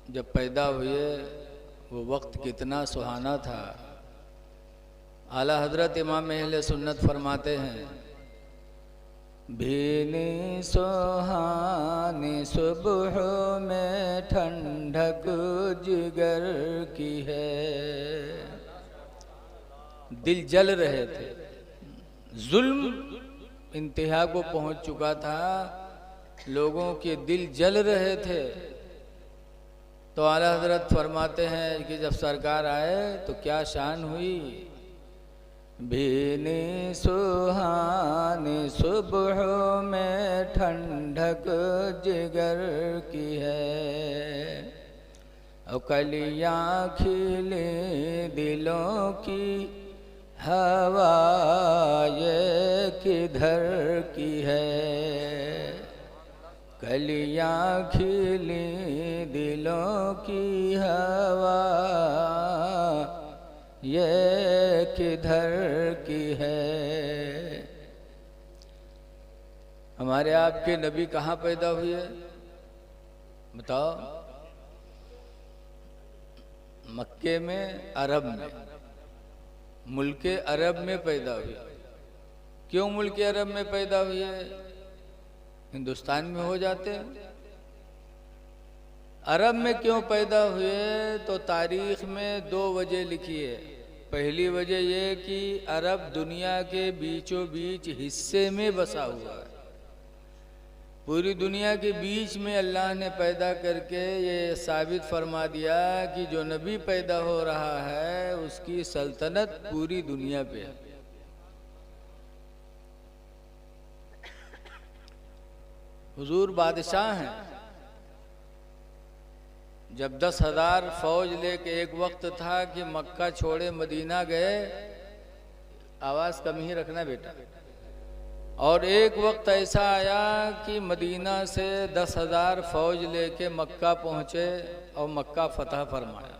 जब पैदा हुए वो वक्त कितना सुहाना था। आला हजरत इमाम अहले सुन्नत फरमाते हैं, भीनी सुहानी सुबह में ठंडक जिगर की है। दिल जल रहे थे, जुल्म इंतहा को पहुंच चुका था, लोगों के दिल जल रहे थे। तो आला हजरत फरमाते हैं कि जब सरकार आए तो क्या शान हुई। भीनी सुहानी सुबह में ठंडक जिगर की है, और कलियाँ खिली दिलों की हवा ये किधर की है। कलियाँ खिली दिलों की हवा ये किधर की है। हमारे आपके नबी कहाँ पैदा हुए बताओ? मक्के में, अरब में, मुल्के अरब में पैदा हुए। क्यों मुल्के अरब में पैदा हुए? हिंदुस्तान में हो जाते। अरब में क्यों पैदा हुए? तो तारीख में 2 वजह लिखी है। पहली वजह यह कि अरब दुनिया के बीचों बीच हिस्से में बसा हुआ है। पूरी दुनिया के बीच में अल्लाह ने पैदा करके ये साबित फरमा दिया कि जो नबी पैदा हो रहा है उसकी सल्तनत पूरी दुनिया पे है। हुजूर बादशाह हैं। जब 10,000 फौज लेके, एक वक्त था कि मक्का छोड़े मदीना गए, आवाज़ कम ही रखना बेटा, और एक वक्त ऐसा आया कि मदीना से 10,000 फौज लेके मक्का पहुँचे और मक्का फतह फरमाया।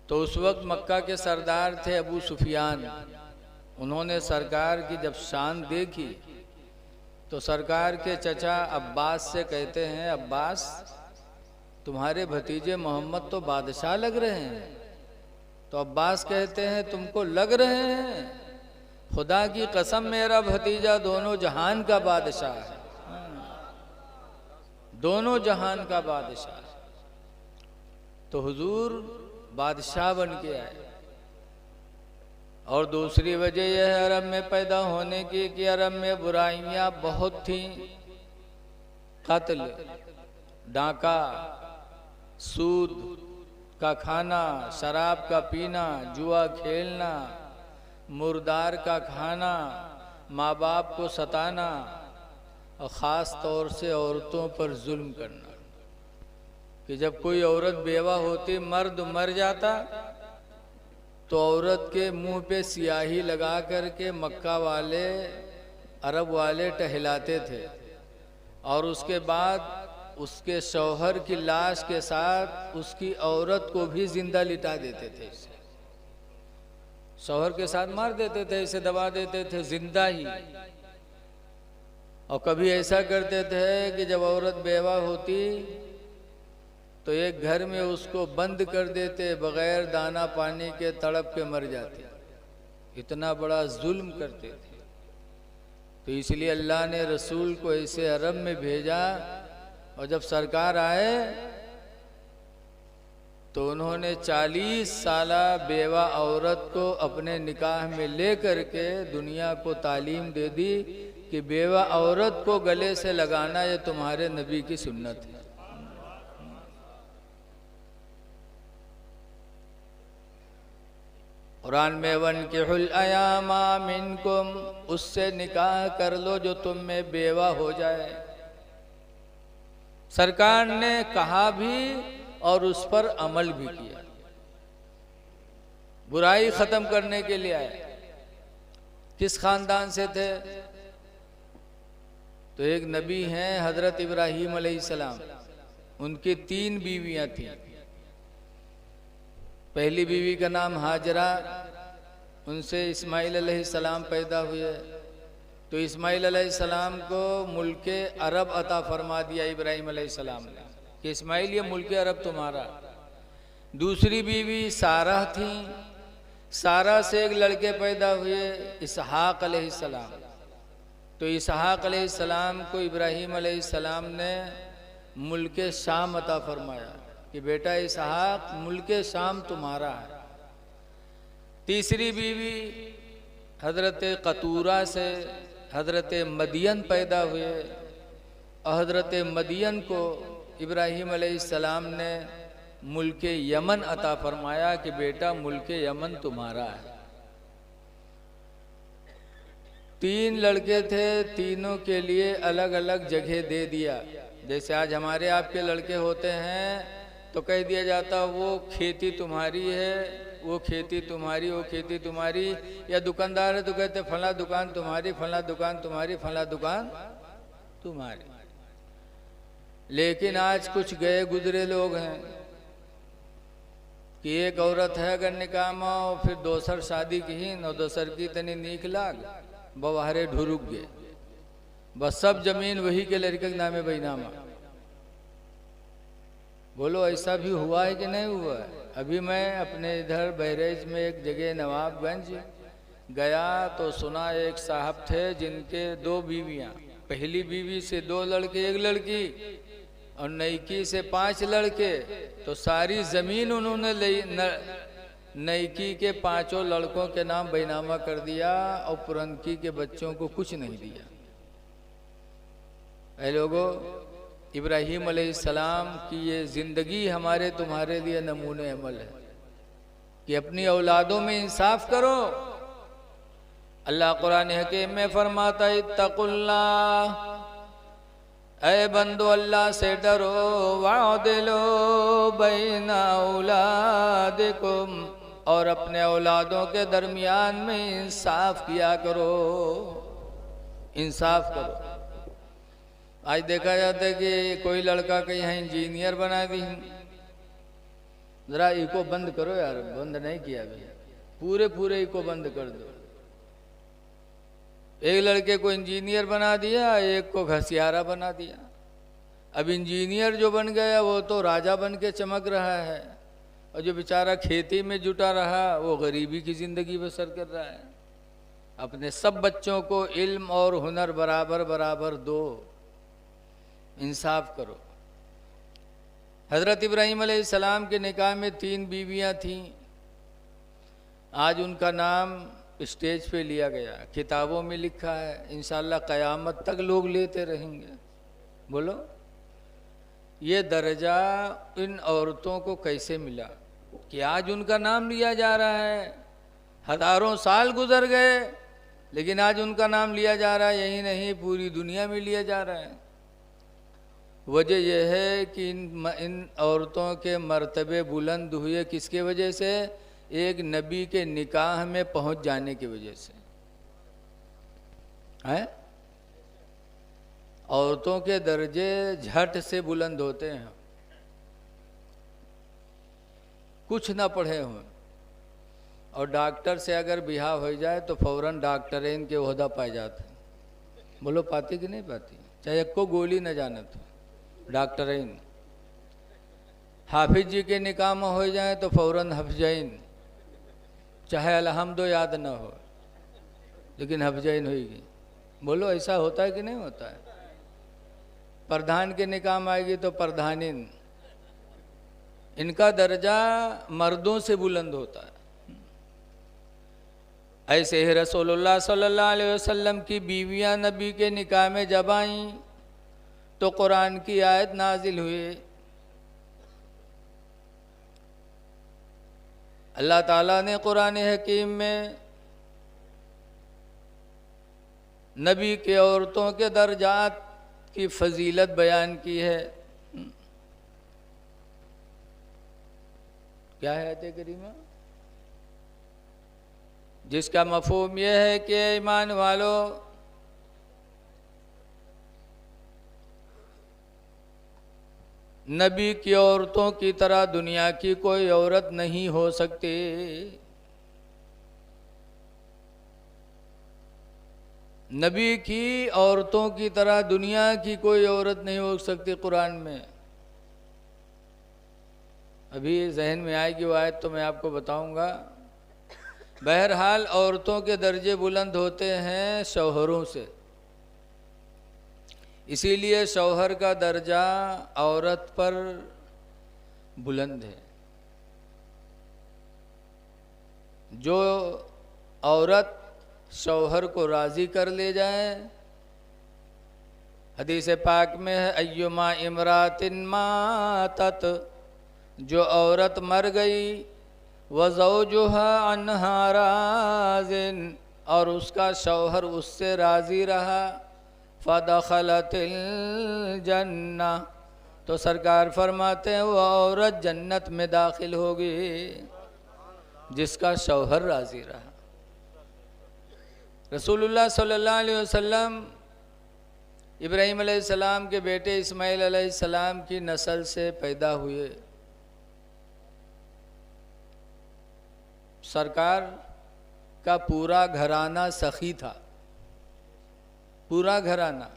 तो उस वक्त मक्का के सरदार थे अबू सुफियान। उन्होंने सरकार की जब शान देखी तो सरकार के चचा अब्बास से कहते हैं, अब्बास तुम्हारे भतीजे मोहम्मद तो बादशाह लग रहे हैं। तो अब्बास कहते हैं तुमको लग रहे हैं? खुदा की कसम मेरा भतीजा दोनों जहान का बादशाह है, दोनों जहान का बादशाह है। तो हुजूर बादशाह बन के आए। और दूसरी वजह यह है अरब में पैदा होने की कि अरब में बुराइयां बहुत थीं। कत्ल, डाका, सूद का खाना, शराब का पीना, जुआ खेलना, मुर्दार का खाना, माँ बाप को सताना, और ख़ास तौर से औरतों पर जुल्म करना। कि जब कोई औरत बेवा होती, मर्द मर जाता, तो औरत के मुंह पे स्याही लगा करके मक्का वाले, अरब वाले टहलाते थे। और उसके बाद उसके शौहर की लाश के साथ उसकी औरत को भी जिंदा लिटा देते थे। शौहर के साथ मार देते थे, इसे दबा देते थे जिंदा ही। और कभी ऐसा करते थे कि जब औरत बेवा होती तो एक घर में उसको बंद कर देते, बगैर दाना पानी के तड़प के मर जाती। इतना बड़ा जुल्म करते थे। तो इसलिए अल्लाह ने रसूल को ऐसे अरब में भेजा। और जब सरकार आए तो उन्होंने 40 साला बेवा औरत को अपने निकाह में ले करके दुनिया को तालीम दे दी कि बेवा औरत को गले से लगाना ये तुम्हारे नबी की सुन्नत है। कुरान में वनकिहुल अयामा मिनकुम, उससे निकाह कर लो जो तुम में बेवा हो जाए। सरकार ने कहा भी और उस पर अमल भी किया। बुराई खत्म करने के लिए आए। किस खानदान से थे? तो एक नबी हैं हजरत इब्राहीम अलैहिस्सलाम। उनकी 3 बीवियां थीं। पहली बीवी का नाम हाजरा, उनसे इस्माइल अलैहिस्सलाम पैदा हुए। तो इस्माइल अलैहिस्सलाम को मुल्के अरब अता फरमा दिया इब्राहीम अलैहिस्सलाम ने। कि इस्माइल ये मुल्क अरब तुम्हारा। दूसरी बीवी सारा थी, सारा से एक लड़के पैदा हुए इसहाक अलैहिस्सलाम। तो इसहाक अलैहिस्सलाम को इब्राहीम अलैहिस्सलाम ने मुल्क शाम अता फरमाया कि बेटा इसहाक मुल्क शाम तुम्हारा है। तीसरी बीवी हजरत कतूरा से हजरत मदियन पैदा हुए और हजरत मदियन को इब्राहीम अलैहिस्सलाम ने मुल्क यमन अता फरमाया कि बेटा मुल्क यमन तुम्हारा है। तीन लड़के थे, तीनों के लिए अलग अलग जगह दे दिया। जैसे आज हमारे आपके लड़के होते हैं तो कह दिया जाता वो खेती तुम्हारी है, वो खेती तुम्हारी, वो खेती तुम्हारी। या दुकानदार है तो कहते फला दुकान तुम्हारी, फला दुकान तुम्हारी, फला दुकान तुम्हारी। लेकिन आज कुछ गए गुजरे लोग हैं कि एक औरत है अगर निकाह में और फिर दोसर शादी की और दोसर की तनी नीक लाग बवाहरे ढुरुक गए, बस सब जमीन वही के लड़के के नामे बैनामा। बोलो ऐसा भी हुआ है कि नहीं हुआ है? अभी मैं अपने इधर बहरेज में एक जगह नवाबगंज गया तो सुना एक साहब थे जिनके दो बीवियां, पहली बीवी से 2 लड़के 1 लड़की और नईकी से 5 लड़के। तो सारी जमीन उन्होंने नईकी के 5 लड़कों के नाम बैनामा कर दिया और पुरनकी के बच्चों को कुछ नहीं दिया। ऐ लोगों, इब्राहीम अलैहिस्सलाम की ये ज़िंदगी हमारे तुम्हारे लिए नमूने अमल है कि अपनी औलादों में इंसाफ करो। अल्लाह कुरान हकीम में फरमाता है इत्तकुल्लाह, ऐ बंदो अल्लाह से डरो, वादिलो बैना औलादिकुम, और अपने औलादों के दरमियान में इंसाफ किया करो, इंसाफ करो। आज देखा जाता है कि कोई लड़का कहीं है इंजीनियर बना दी, जरा इको बंद करो यार, बंद नहीं किया अभी, पूरे इको बंद कर दो। एक लड़के को इंजीनियर बना दिया, एक को घसियारा बना दिया। अब इंजीनियर जो बन गया वो तो राजा बन के चमक रहा है और जो बेचारा खेती में जुटा रहा वो गरीबी की जिंदगी बसर कर रहा है। अपने सब बच्चों को इल्म और हुनर बराबर बराबर दो, इंसाफ करो। हजरत इब्राहीम अलैहिस्सलाम के निकाह में 3 बीवियां थीं। आज उनका नाम स्टेज पे लिया गया, किताबों में लिखा है, इंशाअल्लाह क़यामत तक लोग लेते रहेंगे। बोलो ये दर्जा इन औरतों को कैसे मिला कि आज उनका नाम लिया जा रहा है? हजारों साल गुजर गए लेकिन आज उनका नाम लिया जा रहा है। यही नहीं पूरी दुनिया में लिया जा रहा है। वजह यह है कि इन औरतों के मर्तबे बुलंद हुए किसके वजह से? एक नबी के निकाह में पहुंच जाने की वजह से है। औरतों के दर्जे झट से बुलंद होते हैं, कुछ ना पढ़े हों और डॉक्टर से अगर बिहाव हो जाए तो फौरन डॉक्टरेन के ओहदा पाए जाते हैं। बोलो पाती कि नहीं पाती? चाहे को गोली न जाने तो डॉक्टरेन। हाफिज जी के निकाह में हो जाए तो फौरन हफ्जैन, चाहे अलहम्दो याद न हो लेकिन हफ्जैन होगी। बोलो ऐसा होता है कि नहीं होता है? प्रधान के निकाह में आएगी तो प्रधानिन। इनका दर्जा मर्दों से बुलंद होता है। ऐसे ही रसूलुल्लाह सल्लल्लाहु अलैहि वसल्लम की बीवियां नबी के निकाह में जब आईं तो कुरान की आयत नाजिल हुई। अल्लाह ताला ने कुरान हकीम में नबी के औरतों के दर्जात की फजीलत बयान की है। क्या है आयत करीमा? जिसका मफहूम यह है कि ईमान वालों, नबी की औरतों की तरह दुनिया की कोई औरत नहीं हो सकती। नबी की औरतों की तरह दुनिया की कोई औरत नहीं हो सकती। कुरान में अभी जहन में आएगी वो आयत तो मैं आपको बताऊंगा। बहरहाल औरतों के दर्जे बुलंद होते हैं शौहरों से, इसीलिए शौहर का दर्जा औरत पर बुलंद है। जो औरत शौहर को राज़ी कर ले जाए, हदीस पाक में है अय्युमा इमरातिन मातत, जो औरत मर गई व ज़ौजुहा अन्हा राज़िन, और उसका शौहर उससे राज़ी रहा, फ़दख़लतिल जन्ना, तो सरकार फरमाते हैं वो औरत जन्नत में दाखिल होगी जिसका शौहर राज़ी रहा। रसूलुल्लाह सल्लल्लाहु अलैहि वसल्लम इब्राहीम अलैहिस्सलाम के बेटे इस्माईल अलैहिस्सलाम की नस्ल से पैदा हुए। सरकार का पूरा घराना सखी था, पूरा घराना।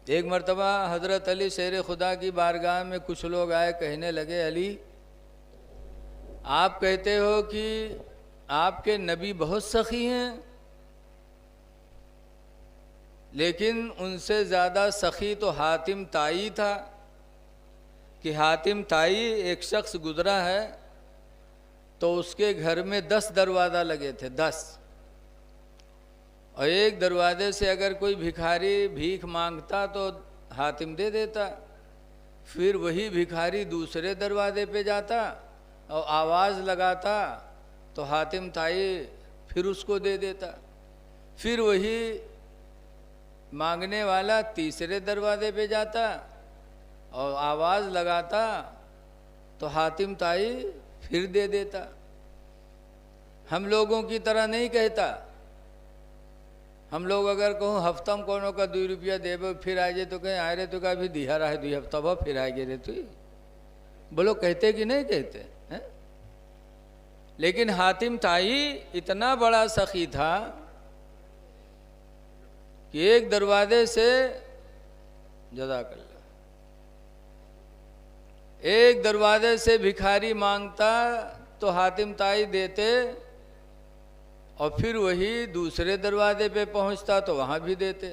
एक मर्तबा हज़रत अली शेर खुदा की बारगाह में कुछ लोग आए, कहने लगे अली आप कहते हो कि आपके नबी बहुत सखी हैं, लेकिन उनसे ज़्यादा सखी तो हातिम ताई था, कि हातिम ताई एक शख्स गुजरा है तो उसके घर में 10 दरवाज़ा लगे थे, 10, और एक दरवाजे से अगर कोई भिखारी भीख मांगता तो हातिम दे देता, फिर वही भिखारी दूसरे दरवाजे पे जाता और आवाज़ लगाता तो हातिम ताई फिर उसको दे देता, फिर वही मांगने वाला तीसरे दरवाजे पे जाता और आवाज़ लगाता तो हातिम ताई फिर दे देता। हम लोगों की तरह नहीं कहता। हम लोग अगर कहूँ हफ्ता में कोनो का 2 रुपया देवे फिर आ जाए तो कहें आए रे तो का भी दिया रहा है 2 हफ्ता बाद फिर आएगे रे तू, बोलो कहते कि नहीं कहते हैं? लेकिन हातिम ताई इतना बड़ा सखी था कि एक दरवाजे से जज़ाकल्लाह, एक दरवाजे से भिखारी मांगता तो हातिम ताई देते, और फिर वही दूसरे दरवाजे पे पहुंचता तो वहाँ भी देते।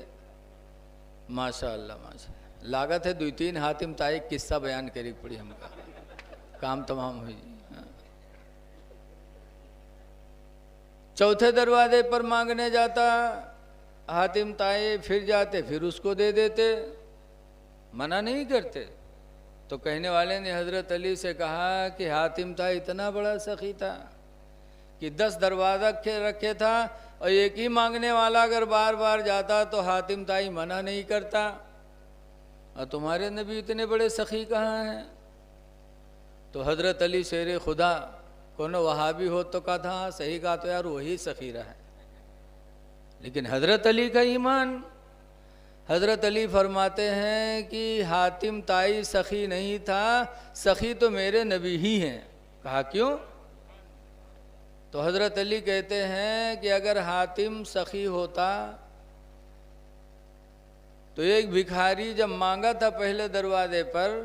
माशाअल्लाह माशाअल्लाह। लागत है 2-3 हातिम ताई किस्सा बयान करी पड़ी हमका, काम तमाम हुई। चौथे दरवाजे पर मांगने जाता हातिम ताई, फिर जाते फिर उसको दे देते, मना नहीं करते। तो कहने वाले ने हज़रत अली से कहा कि हातिम ताई इतना बड़ा सखी था कि 10 दरवाज़ा रखे था, और एक ही मांगने वाला अगर बार बार जाता तो हातिम ताई मना नहीं करता, और तुम्हारे नबी इतने बड़े सखी कहाँ हैं? तो हज़रत अली शेर खुदा कोनो वहाबी हो तो कहा था हाँ सही कहा, तो यार वही सखी रहा है। लेकिन हज़रत अली का ईमान, हज़रत अली फरमाते हैं कि हातिम ताई सखी नहीं था, सखी तो मेरे नबी ही हैं। कहा क्यों? तो हज़रत अली कहते हैं कि अगर हातिम सखी होता तो एक भिखारी जब मांगा था पहले दरवाजे पर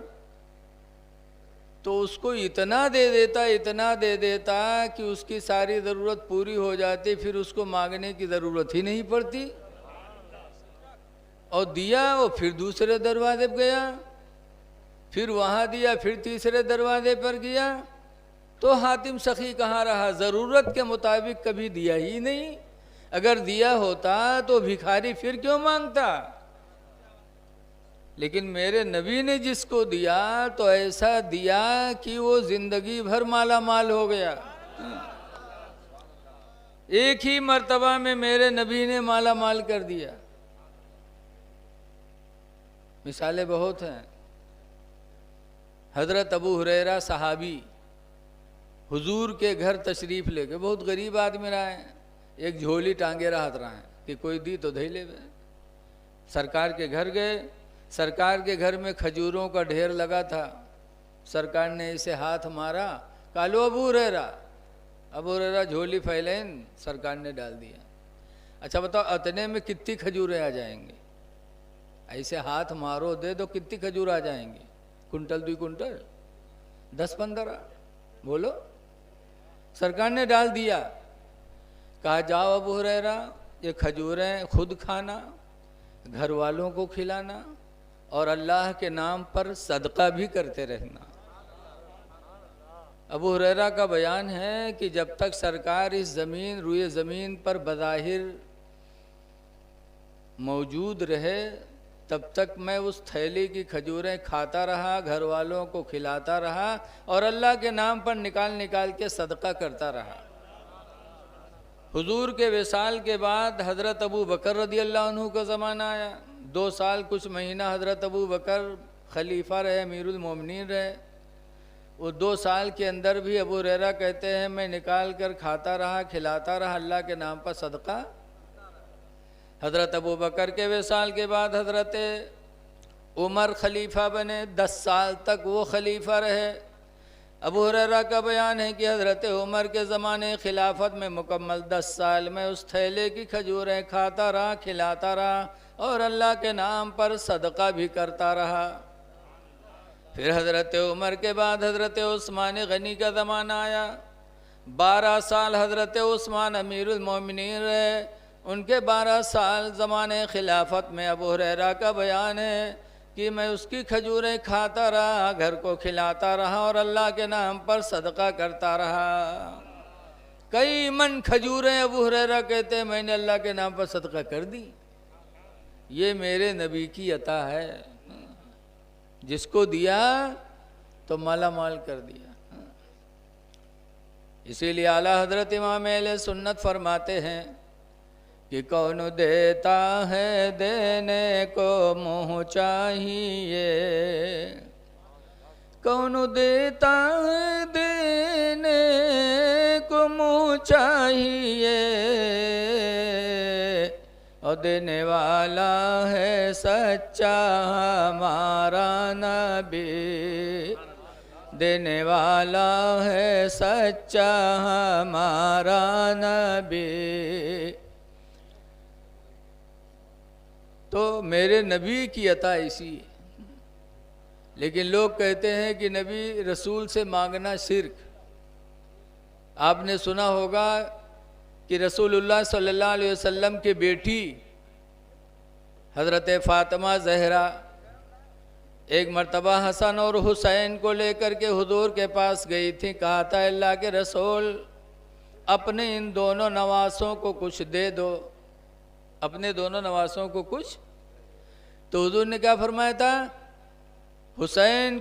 तो उसको इतना दे देता, इतना दे देता कि उसकी सारी ज़रूरत पूरी हो जाती, फिर उसको मांगने की ज़रूरत ही नहीं पड़ती। और दिया वो फिर दूसरे दरवाजे पर गया, फिर वहाँ दिया, फिर तीसरे दरवाजे पर गया, तो हातिम सखी कहाँ रहा? ज़रूरत के मुताबिक कभी दिया ही नहीं। अगर दिया होता तो भिखारी फिर क्यों मांगता? लेकिन मेरे नबी ने जिसको दिया तो ऐसा दिया कि वो जिंदगी भर माला माल हो गया। एक ही मर्तबा में मेरे नबी ने माला माल कर दिया। मिसालें बहुत हैं। हज़रत अबू हुरैरा सहाबी हुजूर के घर तशरीफ़ लेके, बहुत गरीब आदमी रहा है, एक झोली टांगे रहा है कि कोई दी तो धै ले। सरकार के घर गए, सरकार के घर में खजूरों का ढेर लगा था। सरकार ने इसे हाथ मारा, कालो अबू हुरैरा झोली फैलेन, सरकार ने डाल दिया। अच्छा बताओ अतने में कितनी खजूरें आ जाएंगी? ऐसे हाथ मारो दे दो कितनी खजूर आ जाएंगी? Quintal 2 quintal? 10-15 बोलो। सरकार ने डाल दिया, कहा जाओ अबू हुरैरा ये खजूरें खुद खाना, घर वालों को खिलाना और अल्लाह के नाम पर सदका भी करते रहना। अबू हुरैरा का बयान है कि जब तक सरकार इस ज़मीन रुए ज़मीन पर बज़ाहिर मौजूद रहे तब तक मैं उस थैली की खजूरें खाता रहा, घर वालों को खिलाता रहा और अल्लाह के नाम पर निकाल निकाल के सदका करता रहा। हुजूर के विसाल के बाद हज़रत अबू बकर रदी अल्लाह अन्हु का ज़माना आया। 2 साल कुछ महीना हज़रत अबू बकर खलीफा रहे, अमीरुल मोमिनीन रहे। वो 2 साल के अंदर भी अबू हुरैरा कहते हैं मैं निकाल कर खाता रहा, खिलाता रहा, अल्लाह के नाम पर सदका। हज़रत अबू बकर के विसाल के बाद हज़रत उमर खलीफा बने, 10 साल तक वो खलीफा रहे। अबू हुरैरा का बयान है कि हज़रत उमर के ज़माने खिलाफत में मुकम्मल 10 साल में उस थैले की खजूरें खाता रहा, खिलाता रहा और अल्लाह के नाम पर सदका भी करता रहा। फिर हज़रत उमर के बाद हज़रत उस्मान गनी का ज़माना आया। 12 साल हज़रत उस्मान अमीरुल मोमिनीन रहे। उनके 12 साल ज़माने खिलाफत में अबू हुरैरा का बयान है कि मैं उसकी खजूरें खाता रहा, घर को खिलाता रहा और अल्लाह के नाम पर सदका करता रहा। कई मन खजूरें अबू हुरैरा कहते हैं मैंने अल्लाह के नाम पर सदका कर दी। ये मेरे नबी की अता है, जिसको दिया तो माला माल कर दिया। इसीलिए आला हजरत इमाम अहले सुन्नत फरमाते हैं कि कौन देता है देने को मुँह चाहिए, कौन देता है देने को मुँह चाहिए, और देने वाला है सच्चा हमारा नबी, देने वाला है सच्चा हमारा नबी। तो मेरे नबी की अता इसी है। लेकिन लोग कहते हैं कि नबी रसूल से मांगना शिर्क। आपने सुना होगा कि रसूलुल्लाह सल्लल्लाहु अलैहि वसल्लम की बेटी हज़रत फ़ातिमा ज़हरा एक मर्तबा हसन और हुसैन को लेकर के हुजूर के पास गई थी। कहा था अल्लाह के रसूल अपने इन दोनों नवासों को कुछ दे दो, अपने दोनों नवासों को कुछ। तो हुजूर ने क्या फरमाया था, हसन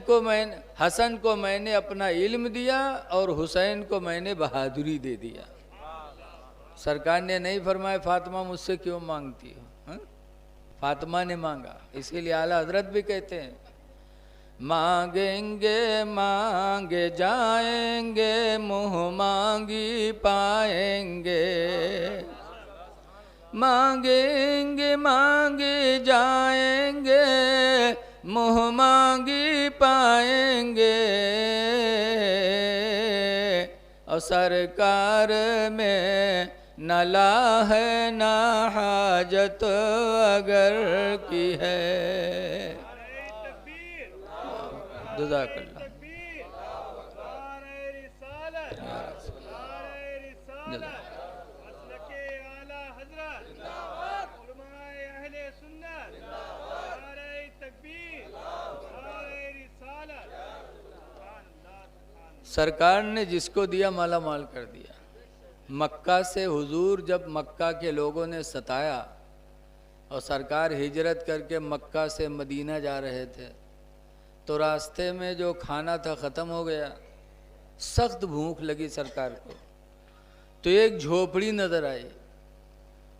को मैंने अपना इल्म दिया और हुसैन को मैंने बहादुरी दे दिया। सरकार ने नहीं फरमाया फातिमा मुझसे क्यों मांगती हो, हा? फातिमा ने मांगा। इसीलिए आला हजरत भी कहते हैं मांगेंगे मांगे जाएंगे मुँह मांगी पाएंगे, मांगेंगे मांगे जाएंगे मुँह मांगी पाएंगे, और सरकार में न ला है न हाजत अगर की है। जज़ाकल्लाह। सरकार ने जिसको दिया माला माल कर दिया। मक्का से हुजूर जब मक्का के लोगों ने सताया और सरकार हिजरत करके मक्का से मदीना जा रहे थे तो रास्ते में जो खाना था ख़त्म हो गया। सख्त भूख लगी सरकार को तो एक झोपड़ी नज़र आई।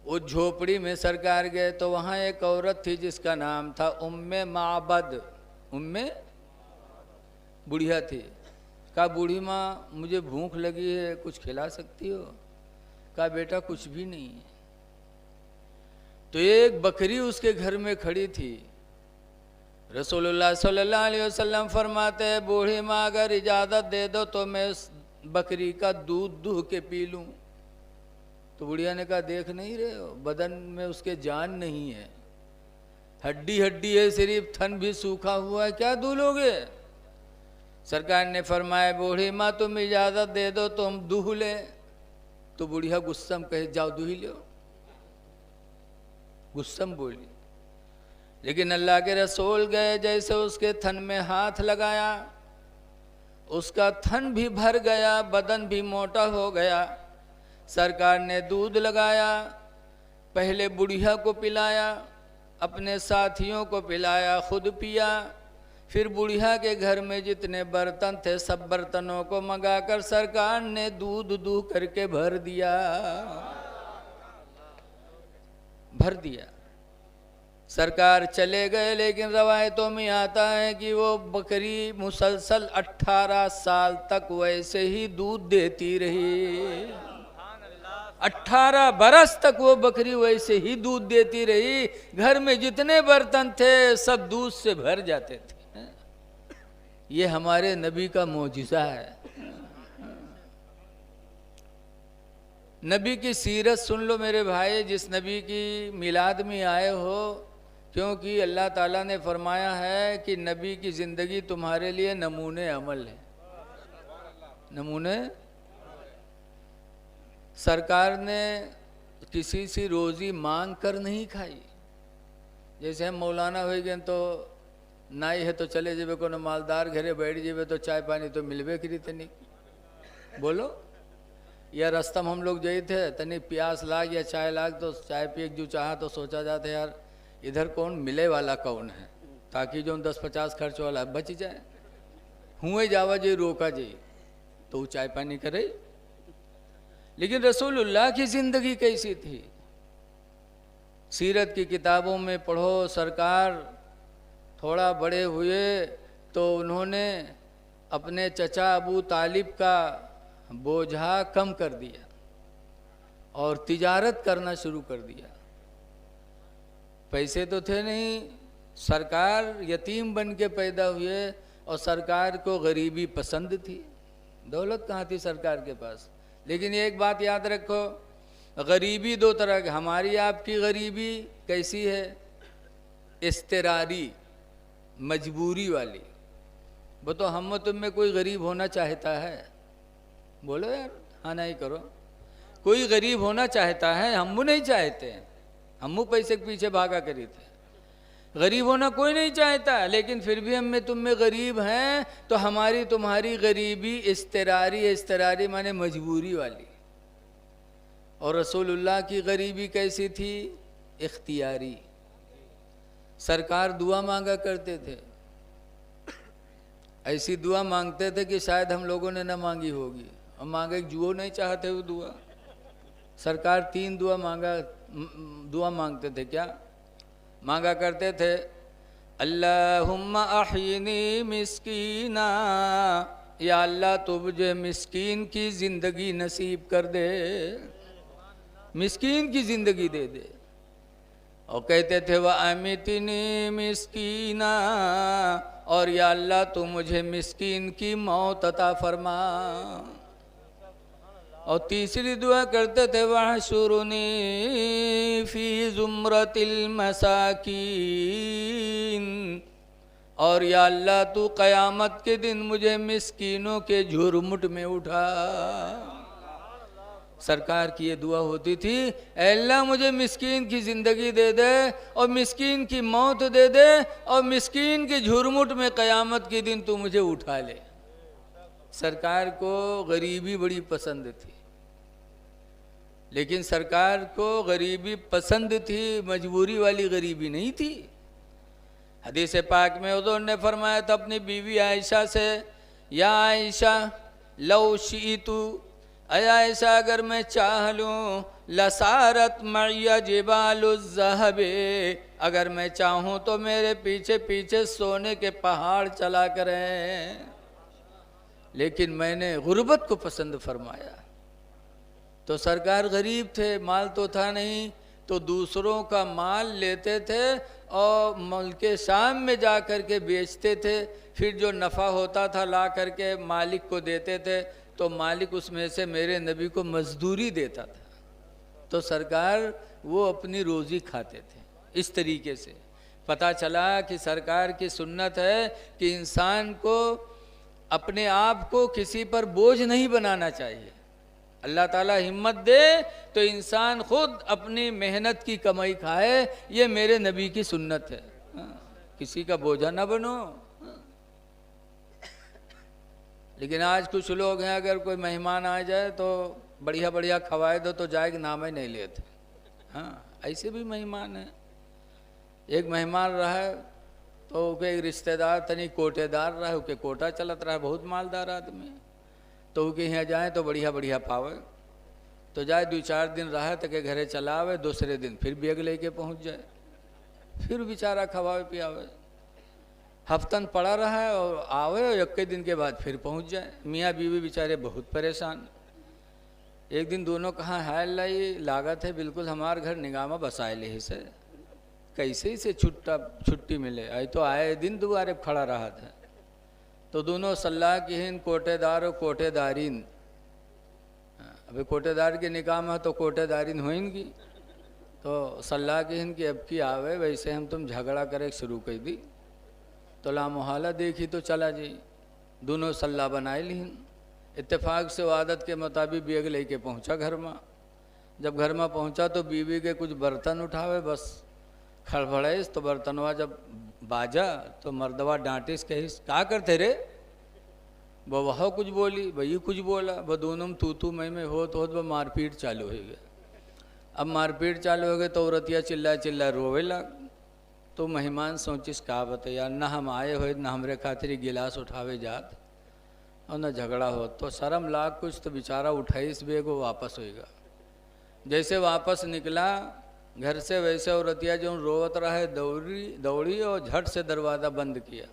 उस झोपड़ी में सरकार गए तो वहाँ एक औरत थी जिसका नाम था उम्मे माबद। उम्मे बुढ़िया थी। कहा बूढ़ी माँ मुझे भूख लगी है, कुछ खिला सकती हो? कहा बेटा कुछ भी नहीं है। तो एक बकरी उसके घर में खड़ी थी। रसूलुल्लाह सल्लल्लाहु अलैहि वसल्लम फरमाते हैं बूढ़ी माँ अगर इजाज़त दे दो तो मैं उस बकरी का दूध दूह के पी लूँ। तो बुढ़िया ने कहा देख नहीं रहे हो बदन में उसके जान नहीं है, हड्डी हड्डी है, सिर्फ थन भी सूखा हुआ है, क्या दूह लोगे? सरकार ने फरमाया बूढ़ी माँ तुम इजाज़त दे दो तुम दूह ले। तो बुढ़िया गुस्सम कहे जाओ दूही लो, गुस्सम बोली। लेकिन अल्लाह के रसूल गए, जैसे उसके थन में हाथ लगाया उसका थन भी भर गया, बदन भी मोटा हो गया। सरकार ने दूध लगाया, पहले बुढ़िया को पिलाया, अपने साथियों को पिलाया, खुद पिया। फिर बुढ़िया के घर में जितने बर्तन थे सब बर्तनों को मंगाकर सरकार ने दूध दूह करके भर दिया, भर दिया। सरकार चले गए, लेकिन रवायतों में आता है कि वो बकरी मुसलसल 18 साल तक वैसे ही दूध देती रही। 18 बरस तक वो बकरी वैसे ही दूध देती रही। घर में जितने बर्तन थे सब दूध से भर जाते थे। ये हमारे नबी का मौजिज़ा है। नबी की सीरत सुन लो मेरे भाई, जिस नबी की मिलाद में आए हो, क्योंकि अल्लाह ताला ने फरमाया है कि नबी की ज़िंदगी तुम्हारे लिए नमूने अमल है। नमूने। सरकार ने किसी से रोज़ी मांग कर नहीं खाई। जैसे हम मौलाना हो गए तो नाई है तो चले जेबे को मालदार घरे बैठ जेबे तो चाय पानी तो मिलबे करी तनी, बोलो। या रास्ता में हम लोग गए थे, तनी प्यास लाग या चाय लाग तो चाय पिए जो चाहा तो सोचा जाता है यार इधर कौन मिले वाला कौन है, ताकि जो 10-50 खर्च वाला बच जाए। हुए जावा जी रोका जी तो वो चाय पानी करे। लेकिन रसूलुल्लाह की ज़िंदगी कैसी थी? सीरत की किताबों में पढ़ो। सरकार थोड़ा बड़े हुए तो उन्होंने अपने चचा अबू तालिब का बोझा कम कर दिया और तिजारत करना शुरू कर दिया। पैसे तो थे नहीं, सरकार यतीम बन के पैदा हुए और सरकार को गरीबी पसंद थी। दौलत कहाँ थी सरकार के पास। लेकिन एक बात याद रखो, गरीबी दो तरह की। हमारी आपकी गरीबी कैसी है? इस्तिरारी, मजबूरी वाली। वो तो हम तुम में कोई गरीब होना चाहता है? बोलो यार, हाँ नहीं करो। कोई गरीब होना चाहता है? हम नहीं चाहते हैं, हम पैसे के पीछे भागा करी थे। गरीब होना कोई नहीं चाहता, लेकिन फिर भी हम में तुम में गरीब हैं तो हमारी तुम्हारी गरीबी इस्तिरारी है। इस्तिरारी माने मजबूरी वाली। और रसूलुल्लाह की गरीबी कैसी थी? इख्तियारी। सरकार दुआ मांगा करते थे, ऐसी दुआ मांगते थे कि शायद हम लोगों ने न मांगी होगी। और मांगे जुओ नहीं चाहते वो दुआ। सरकार 3 दुआ मांगते थे। क्या मांगा करते थे? अल्लाहुम्मा अहीनी मिस्कीना, या अल्लाह तू मुझे मिस्कीन की ज़िंदगी नसीब कर दे, मिस्कीन की ज़िंदगी दे दे। और कहते थे वह अमितनी मिस्कीना, और या अल्लाह तू मुझे मिस्कीन की मौत अता फरमा। और तीसरी दुआ करते थे वहशुरनी फी जुमरतिल मसाकीन, और या अल्लाह तू क़यामत के दिन मुझे मिस्कीनों के झुरमुट में उठा। सरकार की ये दुआ होती थी, अल्लाह मुझे मिस्कीन की ज़िंदगी दे दे और मिस्कीन की मौत दे दे और मिस्कीन के झुरमुट में क़यामत के दिन तू मुझे उठा ले। सरकार को गरीबी बड़ी पसंद थी, लेकिन सरकार को गरीबी पसंद थी, मजबूरी वाली गरीबी नहीं थी। हदीस पाक में हुज़ूर ने फरमाया था अपनी बीवी आयशा से, या आयशा लौ शीतु, आयशा अगर मैं चाह लूँ, लसारत मइया जिबालुज़्ज़हबे, अगर मैं चाहूँ तो मेरे पीछे पीछे सोने के पहाड़ चला करें। लेकिन मैंने गुर्बत को पसंद फरमाया। तो सरकार गरीब थे, माल तो था नहीं, तो दूसरों का माल लेते थे और मुल्के शाम में जा कर के बेचते थे। फिर जो नफ़ा होता था ला करके मालिक को देते थे, तो मालिक उसमें से मेरे नबी को मजदूरी देता था। तो सरकार वो अपनी रोज़ी खाते थे। इस तरीके से पता चला कि सरकार की सुन्नत है कि इंसान को अपने आप को किसी पर बोझ नहीं बनाना चाहिए। अल्लाह ताला हिम्मत दे तो इंसान खुद अपनी मेहनत की कमाई खाए, ये मेरे नबी की सुन्नत है। किसी का बोझा ना बनो। लेकिन आज कुछ लोग हैं, अगर कोई मेहमान आ जाए तो बढ़िया बढ़िया खवाए दो तो जाए कि नाम ही नहीं लेते। हाँ, ऐसे भी मेहमान हैं। एक मेहमान रहा है तो उके एक रिश्तेदार तनी कोटेदार रहा, उके कोटा चलत रहा, बहुत मालदार आदमी, तो उके यहाँ जाए तो बढ़िया बढ़िया पावे, तो जाए 2-4 दिन रहा तो के घरे चला आवे, दूसरे दिन फिर बेग लेके पहुँच जाए, फिर बेचारा खवावे पियावे। हफ्तन पड़ा रहा है और आवे और 1 दिन के बाद फिर पहुँच जाए। मियाँ बीवी बेचारे बहुत परेशान। एक दिन दोनों कहा, हाय अल्लाह, ये लागत है बिल्कुल हमारे घर निगामा बसाए ले से, कैसे ही से छुट्टी मिले, आई तो आए दिन दोबारे खड़ा रहा था। तो दोनों सल्लाह की हिन, कोटेदार और कोटेदारीन। अभी कोटेदार के निकाम है तो कोटेदारीन होंगी, तो सल्लाह की हिन कि अब की आवे, वैसे हम तुम झगड़ा करे शुरू कर दी, तो लामोहाला देखी तो चला जी। दोनों सल्लाह बनाए लीन, इत्तेफाक से आदत के मुताबिक बेग लेके पहुंचा घर में। जब घर में पहुंचा तो बीवी के कुछ बर्तन उठावे, बस खड़बड़ाइस तो बर्तनवा जब बाजा तो मर्दवा डांटिस, कहिस क्या करते रे, वह कुछ बोली, वही कुछ बोला, वह दोनों में तू मैं हो तो वह मारपीट चालू हो गया। अब मारपीट चालू हो गए तो औरतिया चिल्ला चिल्ला रोवे लग। तो मेहमान सोचिस का बताया, न हम आए हुए न हमरे खातिर गिलास उठावे जात और न झगड़ा हो, तो शर्म लाग कुछ, तो बेचारा उठाइस बेग वो वापस होएगा। जैसे वापस निकला घर से, वैसे औरतिया जो रोवत रहा दौड़ी और झट से दरवाज़ा बंद किया।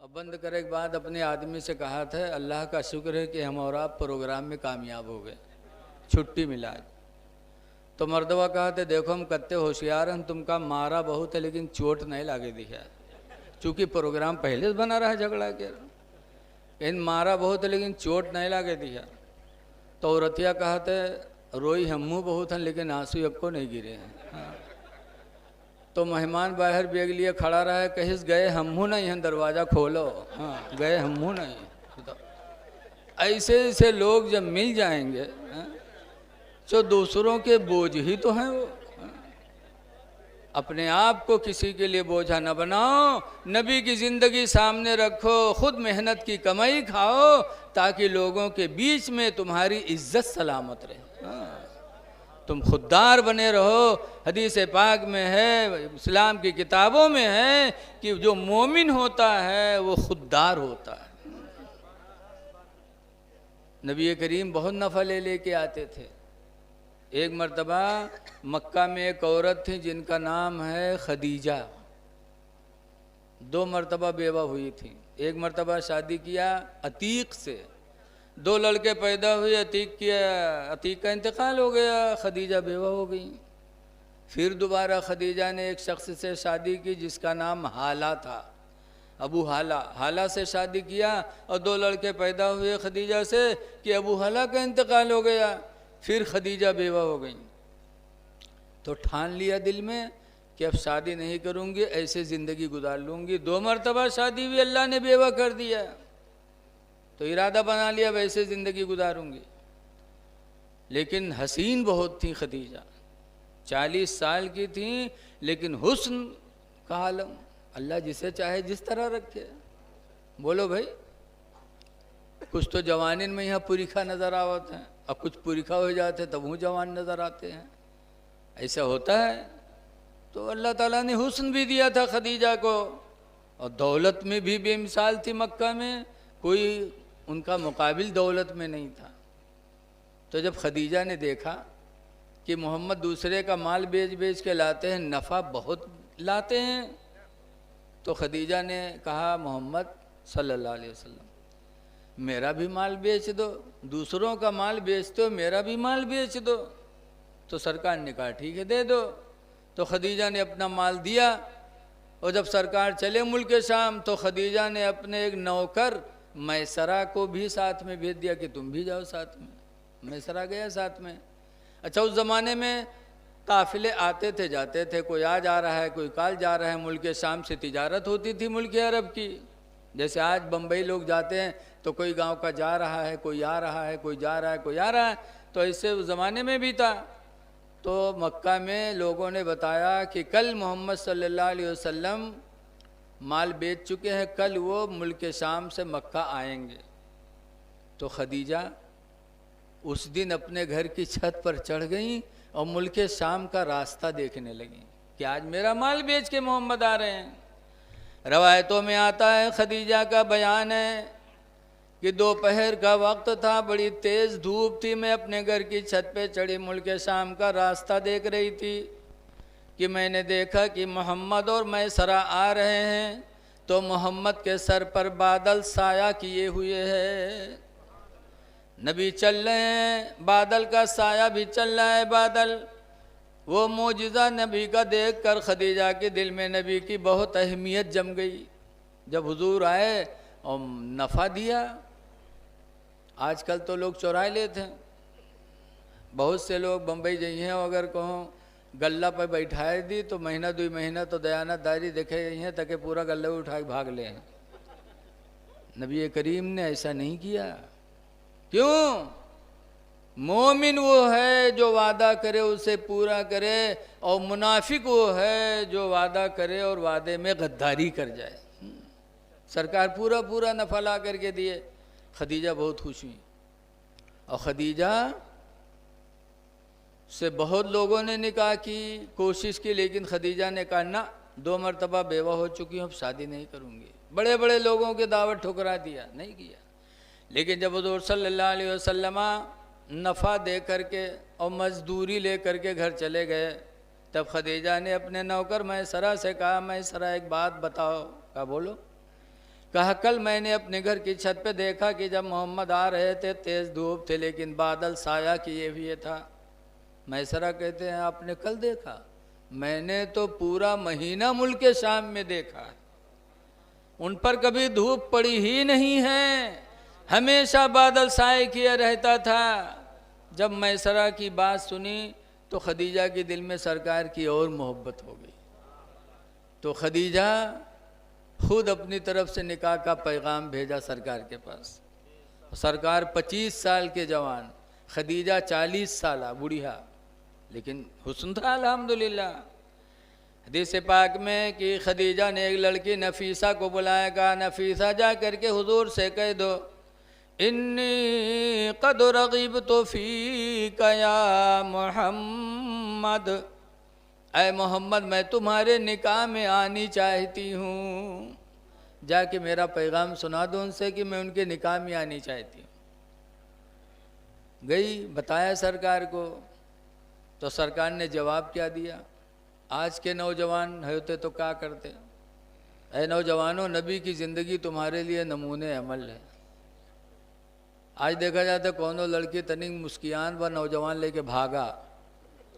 और बंद करे के बाद अपने आदमी से कहा था, अल्लाह का शुक्र है कि हम और आप प्रोग्राम में कामयाब हो गए, छुट्टी मिला। तो मर्दवा कहा थे, देखो हम कत्ते होशियार हैं, तुमका मारा बहुत है लेकिन चोट नहीं लागे दिखा, चूँकि प्रोग्राम पहले से बना रहा है झगड़ा के, इन मारा बहुत है लेकिन चोट नहीं लागे दिखा। तो औरतिया कहा थे, रोई हमू बहुत हैं लेकिन आंसू सबको नहीं गिरे हैं। हाँ। तो मेहमान बाहर बेग लिए खड़ा रहा है, कहिस गए हमू नहीं हैं, दरवाज़ा खोलो। हाँ, गए हमू नहीं। तो ऐसे ऐसे लोग जब मिल जाएंगे, हाँ, जो दूसरों के बोझ ही तो हैं वो। अपने आप को किसी के लिए बोझा न बनाओ, नबी की ज़िंदगी सामने रखो, खुद मेहनत की कमाई खाओ, ताकि लोगों के बीच में तुम्हारी इज्जत सलामत रहे। तुम खुददार बने रहो। हदीस पाक में है, इस्लाम की किताबों में है कि जो मोमिन होता है वो खुददार होता है। नबी करीम बहुत नफ़ा लेके आते थे। एक मर्तबा मक्का में एक औरत थी जिनका नाम है खदीजा। 2 मर्तबा बेवा हुई थी। एक मर्तबा शादी किया अतीक से, 2 लड़के पैदा हुए, अतीक का इंतकाल हो गया, खदीजा बेवा हो गई। फिर दोबारा खदीजा ने एक शख्स से शादी की जिसका नाम हाला था, अबू हाला से शादी किया और 2 लड़के पैदा हुए खदीजा से कि अबू हाला का इंतकाल हो गया। फिर खदीजा बेवा हो गई तो ठान लिया दिल में कि अब शादी नहीं करूँगी, ऐसे ज़िंदगी गुजार लूँगी। 2 मरतबा शादी हुई, अल्लाह ने बेवा कर दिया, तो इरादा बना लिया वैसे ज़िंदगी गुजारूँगी। लेकिन हसीन बहुत थी खदीजा, 40 साल की थी, लेकिन हुस्न का आलम। अल्लाह जिसे चाहे जिस तरह रखे। बोलो भाई, कुछ तो जवानी में यहाँ पुरिखा नज़र आवत हैं और कुछ पुरिखा हो जाते तब वो जवान नज़र आते हैं, ऐसा होता है। तो अल्लाह ताला ने हुस्न भी दिया था खदीजा को, और दौलत में भी बेमिसाल थी। मक्का में कोई उनका मुकाबिल दौलत में नहीं था। तो जब खदीजा ने देखा कि मोहम्मद दूसरे का माल बेच के लाते हैं, नफ़ा बहुत लाते हैं, तो खदीजा ने कहा, मोहम्मद सल्लल्लाहु अलैहि वसल्लम मेरा भी माल बेच दो, दूसरों का माल बेचते हो, मेरा भी माल बेच दो। तो सरकार ने कहा ठीक है दे दो। तो खदीजा ने अपना माल दिया, और जब सरकार चले मुल्क शाम तो खदीजा ने अपने एक नौकर मैसरा को भी साथ में भेज दिया कि तुम भी जाओ साथ में। मैसरा गया साथ में। अच्छा, उस ज़माने में काफ़िले आते थे जाते थे, कोई आज आ रहा है कोई काल जा रहा है। मुल्क शाम से तिजारत होती थी मुल्क अरब की, जैसे आज बम्बई लोग जाते हैं तो कोई गांव का जा रहा है, कोई आ रहा है, कोई जा रहा है, कोई आ रहा है, तो ऐसे उस ज़माने में भी था। तो मक्का में लोगों ने बताया कि कल मोहम्मद सल्लल्लाहु अलैहि वसल्लम माल बेच चुके हैं, कल वो मुल्क शाम से मक्का आएंगे। तो खदीजा उस दिन अपने घर की छत पर चढ़ गई और मुल्क शाम का रास्ता देखने लगी कि आज मेरा माल बेच के मोहम्मद आ रहे हैं। रवायतों में आता है, खदीजा का बयान है कि दोपहर का वक्त था, बड़ी तेज़ धूप थी, मैं अपने घर की छत पे चढ़ी मुल्क शाम का रास्ता देख रही थी कि मैंने देखा कि मोहम्मद और मैसरा आ रहे हैं। तो मोहम्मद के सर पर बादल साया किए हुए हैं, नबी चल रहे हैं, बादल का साया भी चल रहा है। बादल वो मोजिज़ा नबी का देख कर खदीजा के दिल में नबी की बहुत अहमियत जम गई। जब हुजूर आए और नफ़ा दिया, आजकल तो लोग चुरा लेते हैं। बहुत से लोग बम्बई जाइए हैं, अगर कहूँ गल्ला पर बैठाए दी तो महीना 2 महीना तो दयानतदारी देखे गई हैं ताकि पूरा गल्ला उठा के भाग ले। नबी करीम ने ऐसा नहीं किया। क्यों? मोमिन वो है जो वादा करे उसे पूरा करे, और मुनाफिक वो है जो वादा करे और वादे में गद्दारी कर जाए। सरकार पूरा पूरा नफा ला करके दिए। खदीजा बहुत खुश हुई, और खदीजा से बहुत लोगों ने निकाह की कोशिश की, लेकिन खदीजा ने कहा ना, 2 मरतबा बेवा हो चुकी हूँ, अब शादी नहीं करूँगी। बड़े बड़े लोगों के दावत ठुकरा दिया, नहीं किया। लेकिन जब हुज़ूर सल्लल्लाहु अलैहि वसल्लम नफ़ा दे करके और मजदूरी ले करके घर चले गए, तब खदीजा ने अपने नौकर मैसरा से कहा, मैसरा एक बात बताओ। कहा बोलो। कहा कल मैंने अपने घर की छत पे देखा कि जब मोहम्मद आ रहे थे तेज़ धूप थे, लेकिन बादल साया किए हुए था। मैसरा कहते हैं आपने कल देखा? मैंने तो पूरा महीना मुल्क शाम में देखा, उन पर कभी धूप पड़ी ही नहीं है, हमेशा बादल साए किया रहता था। जब मैसरा की बात सुनी तो खदीजा के दिल में सरकार की और मोहब्बत हो गई। तो खदीजा खुद अपनी तरफ से निकाह का पैगाम भेजा सरकार के पास। सरकार 25 साल के जवान, खदीजा 40 साल बुढ़िया, लेकिन हुस्न था अल्हम्दुलिल्लाह। हदीस पाक में कि खदीजा ने एक लड़की नफीसा को बुलाया, कहा नफीसा जा करके हुजूर से कह दो, इन्नी क़द रग़िबतु फ़ीका या मोहम्मद, ऐ मोहम्मद मैं तुम्हारे निकाह में आनी चाहती हूँ। जाके मेरा पैगाम सुना दो उनसे कि मैं उनके निकाह में आनी चाहती हूँ। गई, बताया सरकार को, तो सरकार ने जवाब क्या दिया? आज के नौजवान होते तो क्या करते? ऐ नौजवानों, नबी की ज़िंदगी तुम्हारे लिए नमूने अमल है। आज देखा जाता कौनो लड़की तनिक मुस्कियान व नौजवान लेके भागा,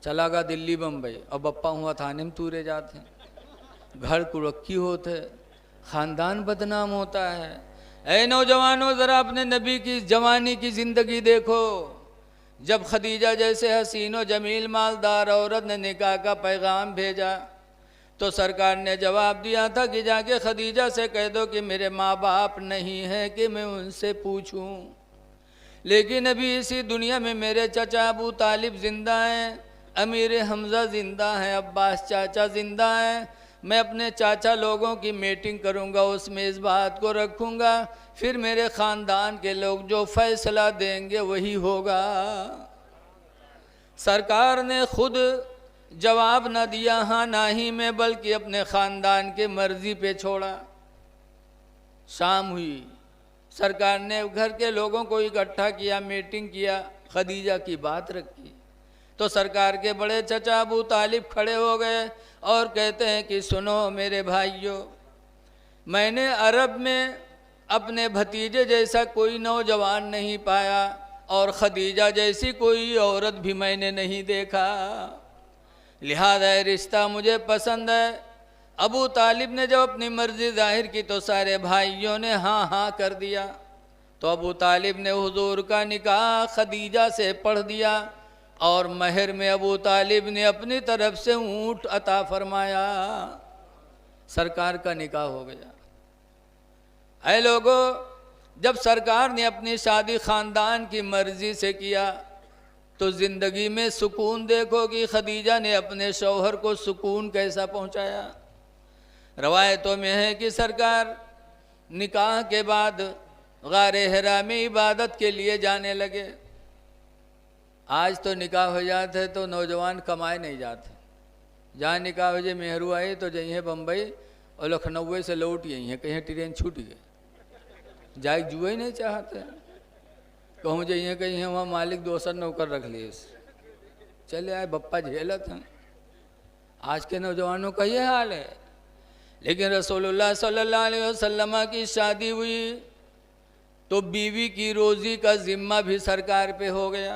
चला गा दिल्ली बम्बई, और बप्पा हुआ थाने में तूरे जाते हैं, घर कुड़क्की होते, ख़ानदान बदनाम होता है। ऐ नौजवानों, ज़रा अपने नबी की जवानी की ज़िंदगी देखो। जब खदीजा जैसे हसीन व जमील मालदार औरत ने निकाह का पैगाम भेजा तो सरकार ने जवाब दिया था कि जाके खदीजा से कह दो कि मेरे माँ बाप नहीं हैं कि मैं उनसे पूछूं, लेकिन अभी इसी दुनिया में मेरे चाचा अबू तालिब ज़िंदा हैं, अमीर हमज़ा ज़िंदा हैं, अब्बास चाचा ज़िंदा हैं। मैं अपने चाचा लोगों की मीटिंग करूंगा, उसमें इस बात को रखूंगा, फिर मेरे ख़ानदान के लोग जो फैसला देंगे वही होगा। सरकार ने खुद जवाब न दिया हाँ ना ही में, बल्कि अपने ख़ानदान के मर्ज़ी पे छोड़ा। शाम हुई, सरकार ने घर के लोगों को इकट्ठा किया, मीटिंग किया, खदीजा की बात रखी। तो सरकार के बड़े चचा अबू तालिब खड़े हो गए और कहते हैं कि सुनो मेरे भाइयों, मैंने अरब में अपने भतीजे जैसा कोई नौजवान नहीं पाया, और खदीजा जैसी कोई औरत भी मैंने नहीं देखा, लिहाजा रिश्ता मुझे पसंद है। अबू तालिब ने जब अपनी मर्ज़ी जाहिर की तो सारे भाइयों ने हाँ हाँ कर दिया। तो अबू तालिब ने हुजूर का निकाह खदीजा से पढ़ दिया, और महर में अबू तालिब ने अपनी तरफ से ऊँट अता फरमाया। सरकार का निकाह हो गया। ऐ लोगों, जब सरकार ने अपनी शादी खानदान की मर्जी से किया तो जिंदगी में सुकून देखो कि खदीजा ने अपने शौहर को सुकून कैसा पहुंचाया। रवायतों में है कि सरकार निकाह के बाद गारे हिरा में इबादत के लिए जाने लगे। आज तो निकाह हो जाते तो नौजवान कमाए नहीं जाते, जहाँ निकाह हो जाए मेहरू आए तो जइए बम्बई और लखनऊ से लौट यही है, कहीं ट्रेन छूट गए, जाए जुए ही नहीं चाहते। कहूँ जाइए कहीं वहाँ मालिक दोसर नौकर रख लिए, चले आए बप्पा झेलत हैं। आज के नौजवानों का ये हाल है। लेकिन रसूलुल्लाह सल्लल्लाहु अलैहि वसल्लम की शादी हुई तो बीवी की रोज़ी का जिम्मा भी सरकार पे हो गया।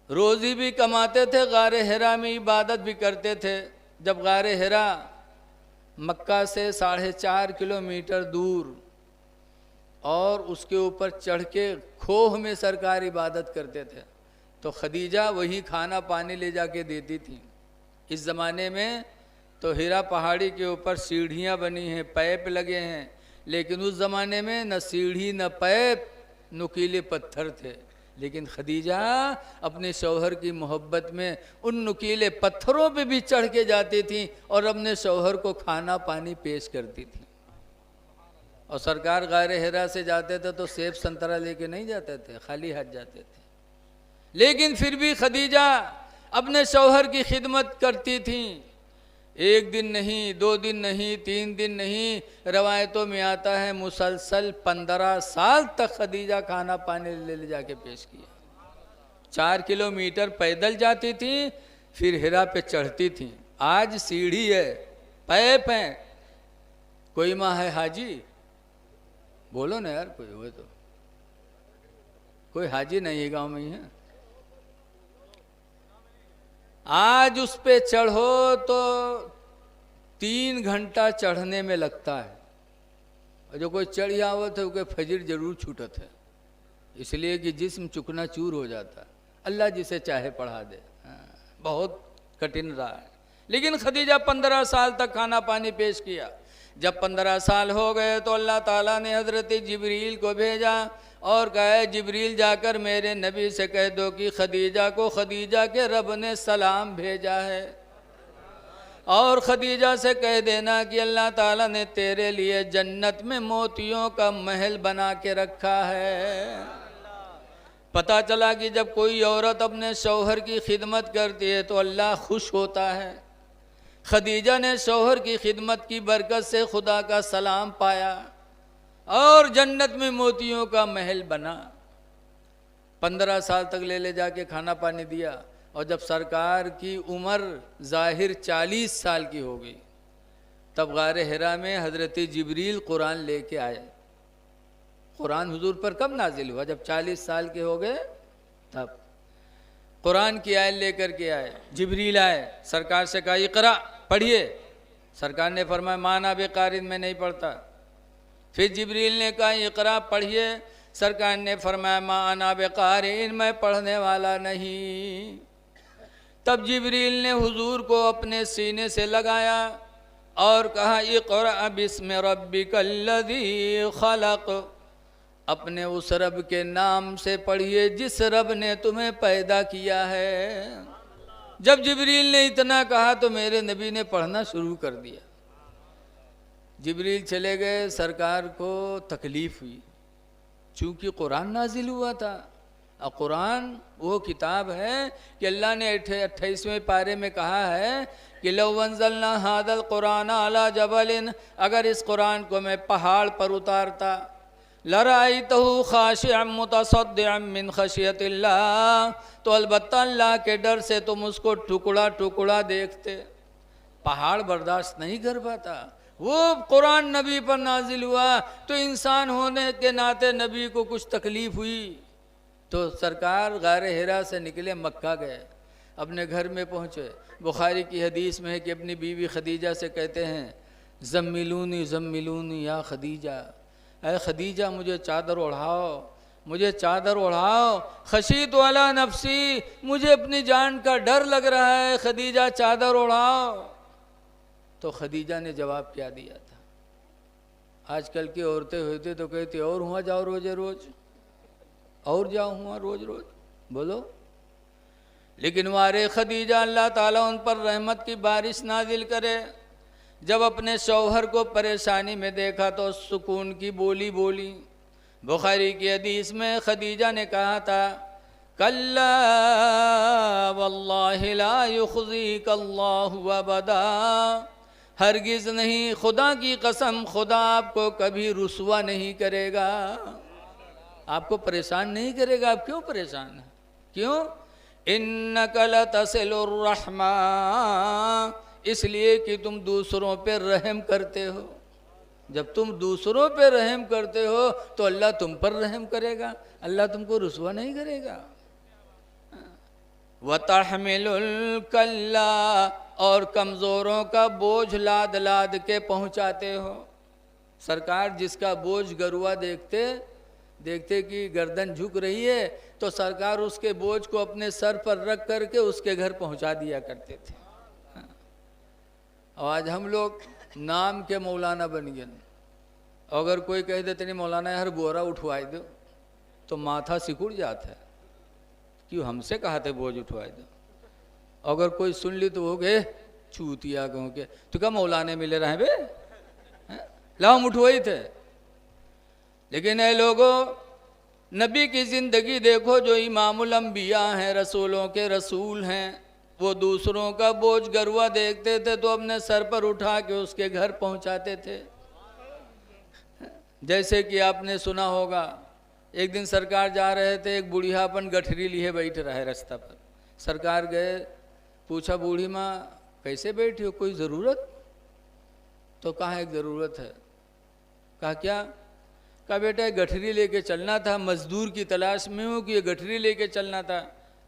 रोज़ी भी कमाते थे, गारे हिरा में इबादत भी करते थे। जब गारे हिरा मक्का से 4.5 किलोमीटर दूर और उसके ऊपर चढ़ के खोह में सरकार इबादत करते थे, तो खदीजा वही खाना पानी ले जाके देती थी। इस ज़माने में तो हिरा पहाड़ी के ऊपर सीढ़ियाँ बनी हैं, पैप लगे हैं, लेकिन उस ज़माने में न सीढ़ी न पैप, नुकीले पत्थर थे। लेकिन खदीजा अपने शौहर की मोहब्बत में उन नुकीले पत्थरों पे भी चढ़ के जाती थी और अपने शौहर को खाना पानी पेश करती थी। और सरकार गारे हिरा से जाते थे तो सेब संतरा लेके नहीं जाते थे, खाली हाथ जाते थे। लेकिन फिर भी खदीजा अपने शौहर की खिदमत करती थी। 1 दिन नहीं, 2 दिन नहीं, 3 दिन नहीं, रवायतों में आता है मुसलसल 15 साल तक खदीजा खाना पानी ले जाके पेश किया। 4 किलोमीटर पैदल जाती थी, फिर हिरा पे चढ़ती थी। आज सीढ़ी है, पैप है। कोई माँ है हाजी? बोलो ना यार, कोई हुए तो। कोई हाजी नहीं है गांव में ही है। आज उस पे चढ़ो तो 3 घंटा चढ़ने में लगता है, और जो कोई चढ़ आवत है उसके फजर जरूर छूटत है, इसलिए कि जिस्म चुकना चूर हो जाता है। अल्लाह जिसे चाहे पढ़ा दे। बहुत कठिन रहा है। लेकिन खदीजा 15 साल तक खाना पानी पेश किया। जब 15 साल हो गए तो अल्लाह ताला ने हज़रत जिब्रील को भेजा और कहा, जिब्रील जाकर मेरे नबी से कह दो कि खदीजा को खदीजा के रब ने सलाम भेजा है, और खदीजा से कह देना कि अल्लाह ताला ने तेरे लिए जन्नत में मोतियों का महल बना के रखा है। पता चला कि जब कोई औरत अपने शौहर की खिदमत करती है तो अल्लाह खुश होता है। खदीजा ने शौहर की खिदमत की बरकत से खुदा का सलाम पाया और जन्नत में मोतियों का महल बना। 15 साल तक ले जाके खाना पानी दिया, और जब सरकार की उम्र ज़ाहिर 40 साल की हो गई तब गारे हिरा में हज़रत जिब्रील कुरान लेके आए। कुरान हुजूर पर कब नाजिल हुआ? जब 40 साल के हो गए तब कुरान की आयत लेकर के आए। जिब्रील आए, सरकार से कहा इक़रा, पढ़िए। सरकार ने फरमाया माना बेकारिन, में नहीं पढ़ता। फिर जिब्रील ने कहा इक़रा, पढ़िए। सरकार ने फरमाया माना बेकारिन, मैं पढ़ने वाला नहीं। तब जिब्रील ने हुजूर को अपने सीने से लगाया और कहा इक़रा बिस्मि रब्बिकल्लज़ी खलक़, अपने उस रब के नाम से पढ़िए जिस रब ने तुम्हें पैदा किया है। जब जिब्रील ने इतना कहा तो मेरे नबी ने पढ़ना शुरू कर दिया। जिब्रील चले गए, सरकार को तकलीफ़ हुई, चूँकि कुरान नाजिल हुआ था। और कुरान वो किताब है कि अल्लाह ने 28वें पारे में कहा है कि लौ अंज़लना हादल कुरान अला जबलिन, अगर इस कुरान को मैं पहाड़ पर उतारता, लराइतहु खाशिअम मुतसद्दिअम मिन खशियतिल्लाह, तो अलबत्ता अल्लाह के डर से तुम उसको टुकड़ा टुकड़ा देखते। पहाड़ बर्दाश्त नहीं कर पाता। वो कुरान नबी पर नाजिल हुआ तो इंसान होने के नाते नबी को कुछ तकलीफ़ हुई, तो सरकार गारे हिरा से निकले, मक्का गए, अपने घर में पहुँचे। बुखारी की हदीस में है कि अपनी बीवी खदीजा से कहते हैं ज़म्मिलूनी ज़म्मिलूनी या खदीजा, ऐ खदीजा मुझे चादर ओढ़ाओ, मुझे चादर ओढ़ाओ। खशीत वाला नफसी, मुझे अपनी जान का डर लग रहा है, खदीजा चादर ओढ़ाओ। तो खदीजा ने जवाब क्या दिया था? आजकल की औरतें होती तो कहती और हुआ जाओ रोजे रोज, और जाओ हुआ रोज रोज, बोलो। लेकिन वारे खदीजा, अल्लाह ताला उन पर रहमत की बारिश नाजिल करे, जब अपने शौहर को परेशानी में देखा तो सुकून की बोली बोली। बुखारी की हदीस में खदीजा ने कहा था, कल्ला वल्लाहि ला युखज़ीक अल्लाहु अबदा, हरगिज़ नहीं, खुदा की कसम, खुदा आपको कभी रुसवा नहीं करेगा, आपको परेशान नहीं करेगा। आप क्यों परेशान हैं? क्यों? इन्नका लतसिलुर रहमा, इसलिए कि तुम दूसरों पे रहम करते हो। जब तुम दूसरों पे रहम करते हो तो अल्लाह तुम पर रहम करेगा, अल्लाह तुमको रुसवा नहीं करेगा। वतहमिलुल कल्ला, और कमज़ोरों का बोझ लाद लाद के पहुँचाते हो। सरकार जिसका बोझ गरुआ देखते देखते कि गर्दन झुक रही है तो सरकार उसके बोझ को अपने सर पर रख करके उसके घर पहुँचा दिया करते थे। और आज हम लोग नाम के मौलाना बन गए। अगर कोई कह देते नहीं मौलाना यार बोरा उठवाई दो तो माथा सिकुड़ जाता है, क्यों हमसे कहा थे बोझ उठवाई दो। अगर कोई सुन ली तो हो गए चूतिया कहूँ के, तो क्या मौलाने मिले रहे बे, लाओ हम उठवाई थे। लेकिन ऐ लोगों, नबी की ज़िंदगी देखो, जो इमामुल अंबिया हैं, रसूलों के रसूल हैं, वो दूसरों का बोझ गरुआ देखते थे तो अपने सर पर उठा के उसके घर पहुंचाते थे। जैसे कि आपने सुना होगा, एक दिन सरकार जा रहे थे, एक बूढ़िया अपन गठरी लिए बैठ रहे रास्ता पर। सरकार गए, पूछा बूढ़ी माँ कैसे बैठी हो, कोई ज़रूरत? तो कहा एक ज़रूरत है। कहा क्या? कहा बेटा गठरी लेके चलना था, मजदूर की तलाश में हूँ कि ये गठरी लेके चलना था।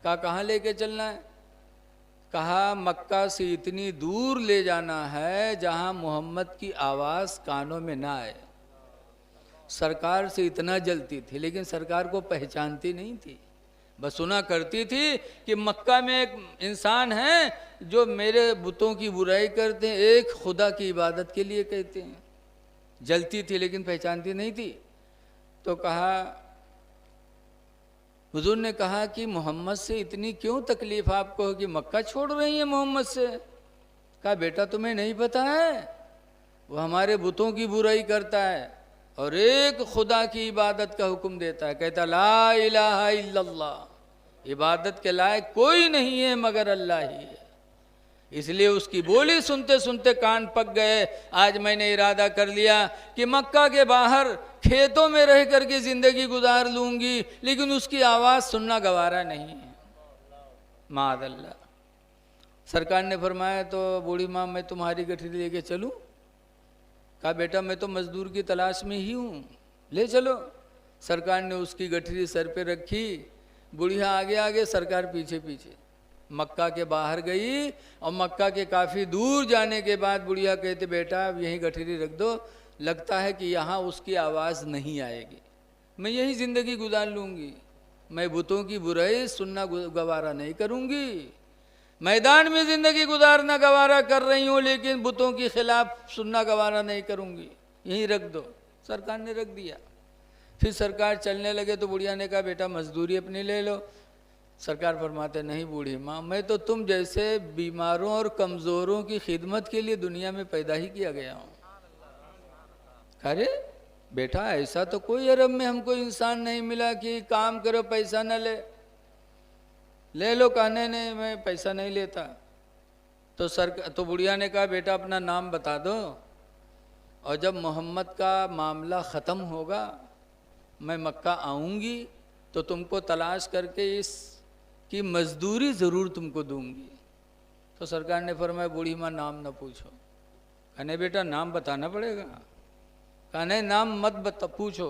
कहा कहाँ लेके चलना है? कहा मक्का से इतनी दूर ले जाना है जहाँ मोहम्मद की आवाज़ कानों में ना आए। सरकार से इतना जलती थी, लेकिन सरकार को पहचानती नहीं थी, बस सुना करती थी कि मक्का में एक इंसान है जो मेरे बुतों की बुराई करते हैं, एक खुदा की इबादत के लिए कहते हैं। जलती थी लेकिन पहचानती नहीं थी। तो कहा, हुजूर ने कहा कि मोहम्मद से इतनी क्यों तकलीफ आपको कि मक्का छोड़ रही है मोहम्मद से? कहा बेटा तुम्हें नहीं पता है, वो हमारे बुतों की बुराई करता है और एक खुदा की इबादत का हुक्म देता है। कहता ला इलाहा इल्लल्लाह, इबादत के लायक कोई नहीं है मगर अल्लाह ही है। इसलिए उसकी बोली सुनते सुनते कान पक गए। आज मैंने इरादा कर लिया कि मक्का के बाहर खेतों में रह करके ज़िंदगी गुजार लूँगी, लेकिन उसकी आवाज़ सुनना गवारा नहीं है। माअल्लाह। सरकार ने फरमाया तो बूढ़ी माँ मैं तुम्हारी गठरी लेके चलूँ? कहा बेटा मैं तो मजदूर की तलाश में ही हूँ, ले चलो। सरकार ने उसकी गठरी सर पे रखी, बुढ़िया आगे आगे, सरकार पीछे पीछे। मक्का के बाहर गई और मक्का के काफ़ी दूर जाने के बाद बुढ़िया कहते बेटा अब यहीं गठरी रख दो, लगता है कि यहाँ उसकी आवाज़ नहीं आएगी, मैं यही ज़िंदगी गुजार लूँगी, मैं बुतों की बुराई सुनना गवारा नहीं करूँगी। मैदान में ज़िंदगी गुजारना गवारा कर रही हूँ, लेकिन बुतों के खिलाफ सुनना गवारा नहीं करूँगी, यहीं रख दो। सरकार ने रख दिया। फिर सरकार चलने लगे तो बुढ़िया ने कहा बेटा मजदूरी अपनी ले लो। सरकार फरमाते नहीं बूढ़ी माँ, मैं तो तुम जैसे बीमारों और कमज़ोरों की खिदमत के लिए दुनिया में पैदा ही किया गया हूँ। अरे बेटा ऐसा तो कोई अरब में हमको इंसान नहीं मिला कि काम करो पैसा न ले लो। कहने नहीं मैं पैसा नहीं लेता। तो बुढ़िया ने कहा बेटा अपना नाम बता दो, और जब मोहम्मद का मामला ख़त्म होगा मैं मक्का आऊँगी तो तुमको तलाश करके इसकी मजदूरी ज़रूर तुमको दूंगी। तो सरकार ने फरमाया बूढ़ी माँ नाम न पूछो। कहने बेटा नाम बताना पड़ेगा। कहा नहीं नाम मत पूछो।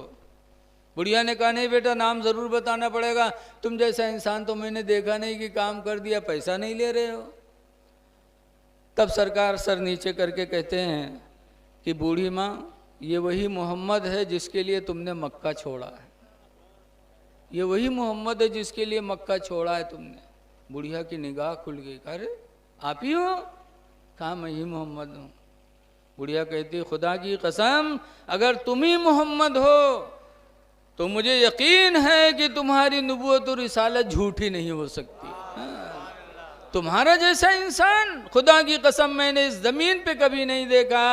बुढ़िया ने कहा नहीं बेटा नाम ज़रूर बताना पड़ेगा, तुम जैसा इंसान तो मैंने देखा नहीं कि काम कर दिया पैसा नहीं ले रहे हो। तब सरकार सर नीचे करके कहते हैं कि बूढ़ी माँ ये वही मोहम्मद है जिसके लिए तुमने मक्का छोड़ा है, ये वही मोहम्मद है जिसके लिए मक्का छोड़ा है तुमने। बुढ़िया की निगाह खुल गई। अरे आप ही हो? कहा मैं ही मोहम्मद हूँ। बुढ़िया कहती खुदा की कसम अगर तुम ही मोहम्मद हो तो मुझे यकीन है कि तुम्हारी नबूवत और रिसालत झूठी नहीं हो सकती। तुम्हारा जैसा इंसान खुदा की कसम मैंने इस ज़मीन पे कभी नहीं देखा।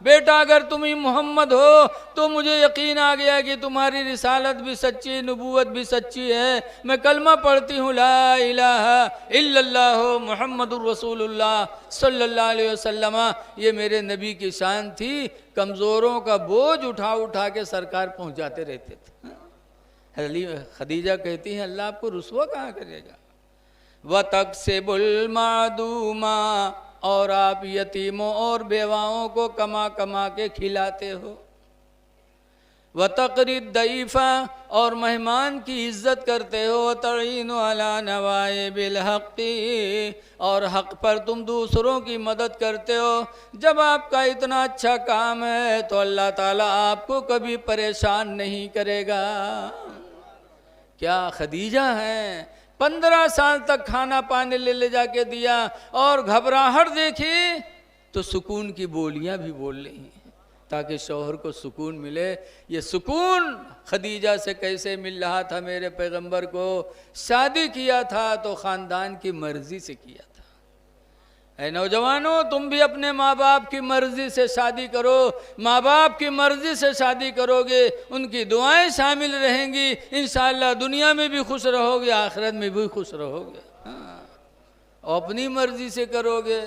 बेटा अगर तुम ही मोहम्मद हो तो मुझे यकीन आ गया कि तुम्हारी रिसालत भी सच्ची, नबूवत भी सच्ची है। मैं कलमा पढ़ती हूँ ला इलाहा इल्लल्लाह मुहम्मदुर रसूलुल्लाह सल्लल्लाहु अलैहि वसल्लम। ये मेरे नबी की शान थी। कमज़ोरों का बोझ उठा उठा के सरकार पहुँचाते रहते थे। खदीजा कहती हैं अल्लाह आपको रुसवा कहाँ करेगा। व तक्सिबुल मादूमा, और आप यतीमों और बेवाओं को कमा कमा के खिलाते हो। व तक़रीद दईफ़ा, और मेहमान की इज़्ज़त करते हो। तईनु अला नवाइबिल हक़्क़ी, और हक़ पर तुम दूसरों की मदद करते हो। जब आपका इतना अच्छा काम है तो अल्लाह ताला आपको कभी परेशान नहीं करेगा। क्या खदीजा हैं, 15 साल तक खाना पानी ले जाके दिया और घबराहट देखी तो सुकून की बोलियां भी बोल रही हैं ताकि शौहर को सुकून मिले। ये सुकून खदीजा से कैसे मिल रहा था। मेरे पैगंबर को शादी किया था तो ख़ानदान की मर्ज़ी से किया था। ऐ नौजवानों तुम भी अपने माँ बाप की मर्ज़ी से शादी करो। माँ बाप की मर्ज़ी से शादी करोगे, उनकी दुआएं शामिल रहेंगी। इंशाअल्लाह दुनिया में भी खुश रहोगे, आखिरत में भी खुश रहोगे। हाँ, अपनी मर्ज़ी से करोगे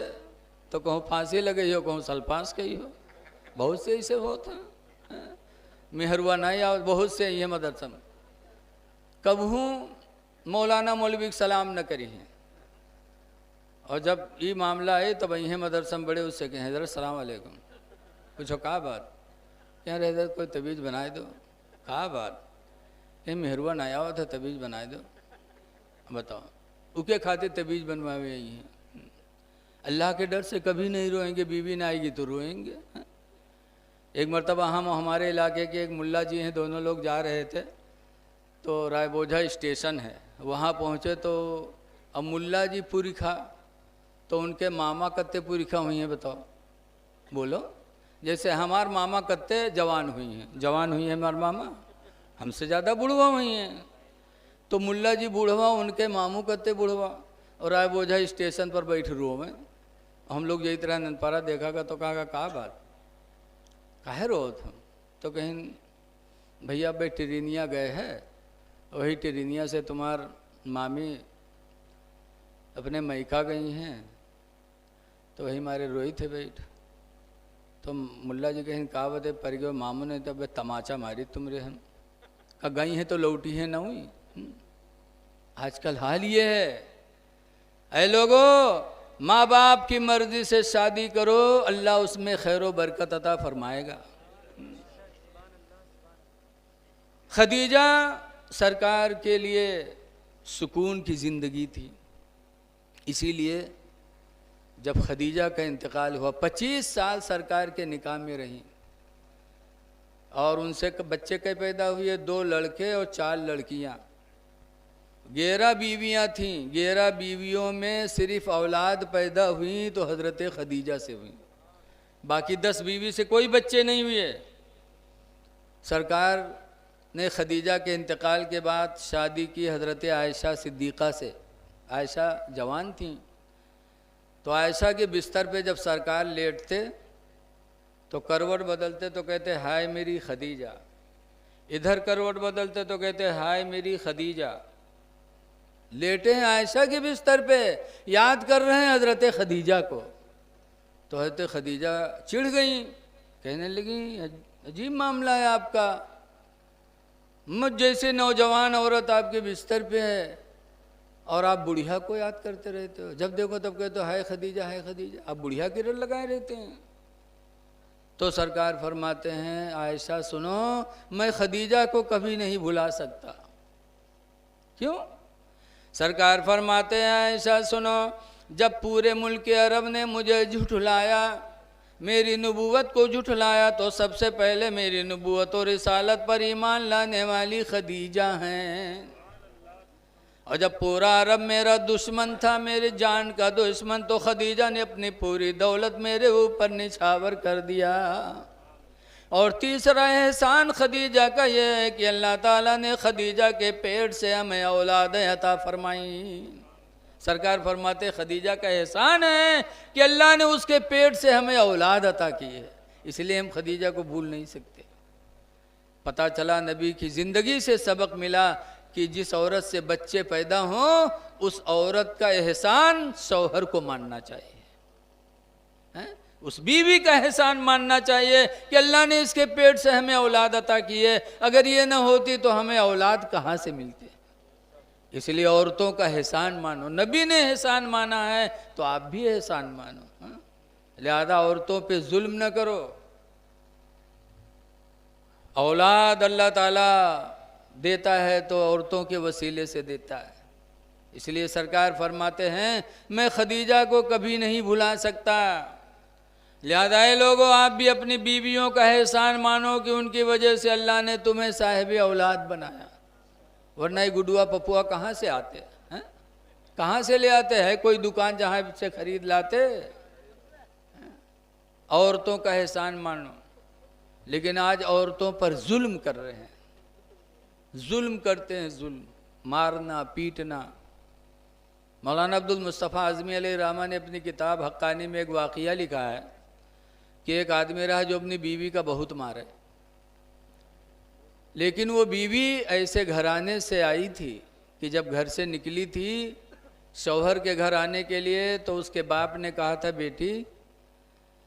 तो कहूँ फांसी लगे हो, कहूँ सल्पास गई हो। बहुत से ऐसे होता है। मेहरवा नहीं आओ, बहुत से ये मदरसा में कबहूँ मौलाना मौलवी सलाम न करी हैं। और जब ये मामला है तब यहीं मदरसा में बड़े उससे कहें हज़रत सलाम वालेकुम। पूछो कहा बात, क्या रहे हज़रत कोई तबीज़ बनाए दो। कहा बात, ये मेहरवा नहीं आया था तबीज़ बनाए दो। बताओ उके खाते तबीज़ बनवाए यही हैं। अल्लाह के डर से कभी नहीं रोएंगे, बीवी ना आएगी तो रोएंगे। एक मरतबा हम हमारे इलाके के एक मुल्ला जी हैं, दोनों लोग जा रहे थे तो रायबोझा स्टेशन है, वहाँ पहुँचे तो अब मुल्ला जी पूरी खा तो उनके मामा कत्ते पूरी खा हुई हैं। बताओ बोलो, जैसे हमार मामा कत्ते जवान हुई हैं, जवान हुई हैं हमारे मामा, हमसे ज़्यादा बुढ़वा हुई हैं। तो मुल्ला जी बूढ़वा, उनके मामू कत्ते बुढ़वा, और रायबोझा स्टेशन पर बैठ रो में। हम लोग यही तरह ननपारा देखा का तो कहा बात काहे रो तुम। तो कहीं भैया भाई टेरिनिया गए हैं, वही टेरिनिया से तुम्हार मामी अपने मैका गई हैं तो वही हमारे रोई थे बैठ। तो मुल्ला जी कहीं कहा बते पर गए मामू ने तब तमाचा मारी तुमरे हम का गई हैं तो लौटी है ना हुई। आजकल हाल ये है। ऐ लोगों माँ बाप की मर्जी से शादी करो, अल्लाह उसमें खैर व बरकत अता फरमाएगा। खदीजा सरकार के लिए सुकून की ज़िंदगी थी। इसीलिए जब खदीजा का इंतकाल हुआ 25 साल सरकार के निकाह में रहीं और उनसे बच्चे कई पैदा हुए, 2 लड़के और 4 लड़कियां। 11 बीवियां थीं। 11 बीवियों में सिर्फ औलाद पैदा हुई तो हज़रत खदीजा से हुई, बाकी 10 बीवी से कोई बच्चे नहीं हुए। सरकार ने खदीजा के इंतकाल के बाद शादी की हज़रत आयशा सिद्दीक़ा से। आयशा जवान थीं तो आयशा के बिस्तर पे जब सरकार लेटते तो करवट बदलते तो कहते हाय मेरी खदीजा, इधर करवट बदलते तो कहते हाय मेरी खदीजा। लेटे हैं आयशा के बिस्तर पे, याद कर रहे हैं हज़रत खदीजा को। तो हज़रत खदीजा चिढ़ गई, कहने लगी अजीब मामला है आपका, मुझ जैसे नौजवान औरत आपके बिस्तर पे है और आप बुढ़िया को याद करते रहते हो। जब देखो तब कहते हो हाय खदीजा हाय खदीजा, आप बुढ़िया की रट लगाए रहते हैं। तो सरकार फरमाते हैं आयशा सुनो, मैं खदीजा को कभी नहीं भुला सकता। क्यों? सरकार फरमाते हैं आयशा सुनो, जब पूरे मुल्क अरब ने मुझे झुठलाया, मेरी नबूवत को झुठलाया, तो सबसे पहले मेरी नबूवत और रिसालत पर ईमान लाने वाली खदीजा हैं। और जब पूरा अरब मेरा दुश्मन था, मेरी जान का दुश्मन, तो खदीजा ने अपनी पूरी दौलत मेरे ऊपर निछावर कर दिया। और तीसरा एहसान खदीजा का यह है कि अल्लाह ताला ने खदीजा के पेट से हमें औलाद अता फरमाई। सरकार फरमाते खदीजा का एहसान है कि अल्लाह ने उसके पेट से हमें औलाद अता की है, इसलिए हम खदीजा को भूल नहीं सकते। पता चला नबी की ज़िंदगी से सबक मिला कि जिस औरत से बच्चे पैदा हों उस औरत का एहसान शौहर को मानना चाहिए, है? उस बीवी का एहसान मानना चाहिए कि अल्लाह ने इसके पेट से हमें औलाद अता की है, अगर ये ना होती तो हमें औलाद कहाँ से मिलती। इसलिए औरतों का एहसान मानो, नबी ने एहसान माना है तो आप भी एहसान मानो। लिहाजा औरतों पे जुल्म न करो। औलाद अल्लाह ताला देता है तो औरतों के वसीले से देता है। इसलिए सरकार फरमाते हैं मैं खदीजा को कभी नहीं भुला सकता। लिहाजा ये लोगों, आप भी अपनी बीवियों का एहसान मानो कि उनकी वजह से अल्लाह ने तुम्हें साहिब औलाद बनाया, वरना ये गुडुआ पपुआ कहाँ से आते हैं? कहाँ से ले आते हैं? कोई दुकान जहाँ से खरीद लाते? औरतों का एहसान मानो। लेकिन आज औरतों पर जुल्म कर रहे हैं, जुल्म करते हैं, जुल्म, मारना पीटना। मौलाना अब्दुल मुस्तफ़ा आज़मी अलैहिर्रहमा ने अपनी किताब हक्कानी में एक वाक़िया लिखा है कि एक आदमी रहा जो अपनी बीवी का बहुत मारे, लेकिन वो बीवी ऐसे घराने से आई थी कि जब घर से निकली थी शौहर के घर आने के लिए तो उसके बाप ने कहा था बेटी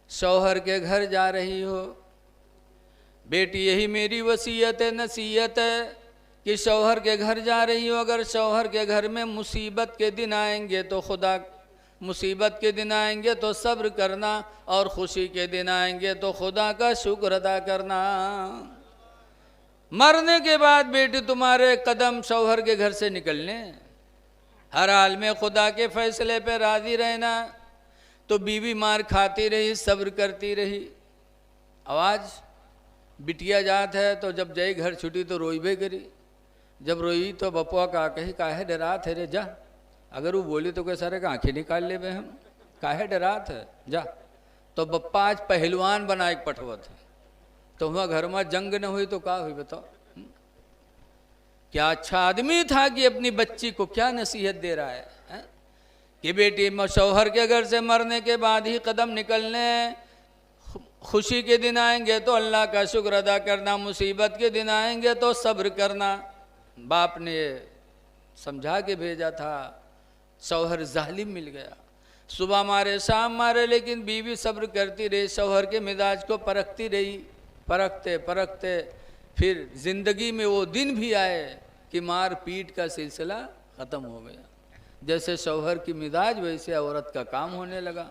शौहर के घर जा रही हो, बेटी यही मेरी वसीयत है, नसीहत है कि शौहर के घर जा रही हो, अगर शौहर के घर में मुसीबत के दिन आएंगे तो खुदा, मुसीबत के दिन आएंगे तो सब्र करना, और खुशी के दिन आएंगे तो खुदा का शुक्र अदा करना। मरने के बाद बेटी तुम्हारे कदम शौहर के घर से निकलने, हर हाल में खुदा के फैसले पे राजी रहना। तो बीवी मार खाती रही, सब्र करती रही। आवाज़ बिटिया जात है तो जब जय घर छुटी तो रोईबे करी। जब रोई तो बपुआ का कही काहे डरात है रे, जा। अगर वो बोली तो कैसा रे आँखें निकाल ले बे, हम काहे डरात है, जा। तो बप्पा आज पहलवान बना एक पठवत है, तो वहाँ घर में जंग न हुई तो क्या हुई बताओ। क्या अच्छा आदमी था कि अपनी बच्ची को क्या नसीहत दे रहा है, कि बेटी शौहर के घर से मरने के बाद ही कदम निकलने, खुशी के दिन आएंगे तो अल्लाह का शुक्र अदा करना, मुसीबत के दिन आएंगे तो सब्र करना। बाप ने समझा के भेजा था, शौहर जालिम मिल गया, सुबह मारे शाम मारे, लेकिन बीवी सब्र करती रही, शौहर के मिजाज को परखती रही। परखते परखते फिर ज़िंदगी में वो दिन भी आए कि मार पीट का सिलसिला ख़त्म हो गया। जैसे शौहर की मिजाज वैसे औरत का काम होने लगा।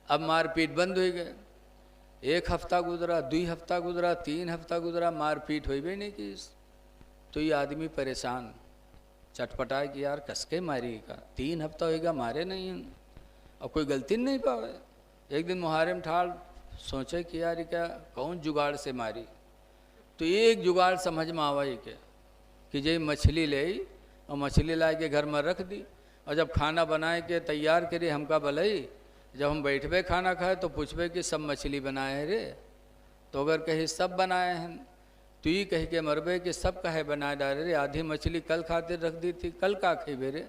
अब मार पीट बंद हो गए। एक हफ्ता गुजरा, 2 हफ्ता गुजरा, 3 हफ्ता गुजरा, मार पीट हो भी नहीं की। तो ये आदमी परेशान चटपटाए कि यार कसके मारी का, 3 हफ्ता होगा मारे नहीं हैं और कोई गलती नहीं पावे। एक दिन मुहारिम ठाल सोचे कि यार क्या कौन जुगाड़ से मारी, तो एक जुगाड़ समझ में आवा कि जे मछली ले आई और मछली ला के घर में रख दी, और जब खाना बनाए के तैयार करी हमका भलई, जब हम बैठबे खाना खाए तो पूछबे कि सब मछली बनाए हैं रे, तो अगर कहीं सब बनाए हैं तो ये कह के मरबे कि सब कहे बना डाले रे, आधी मछली कल खातिर रख दी थी, कल का खेबे रे।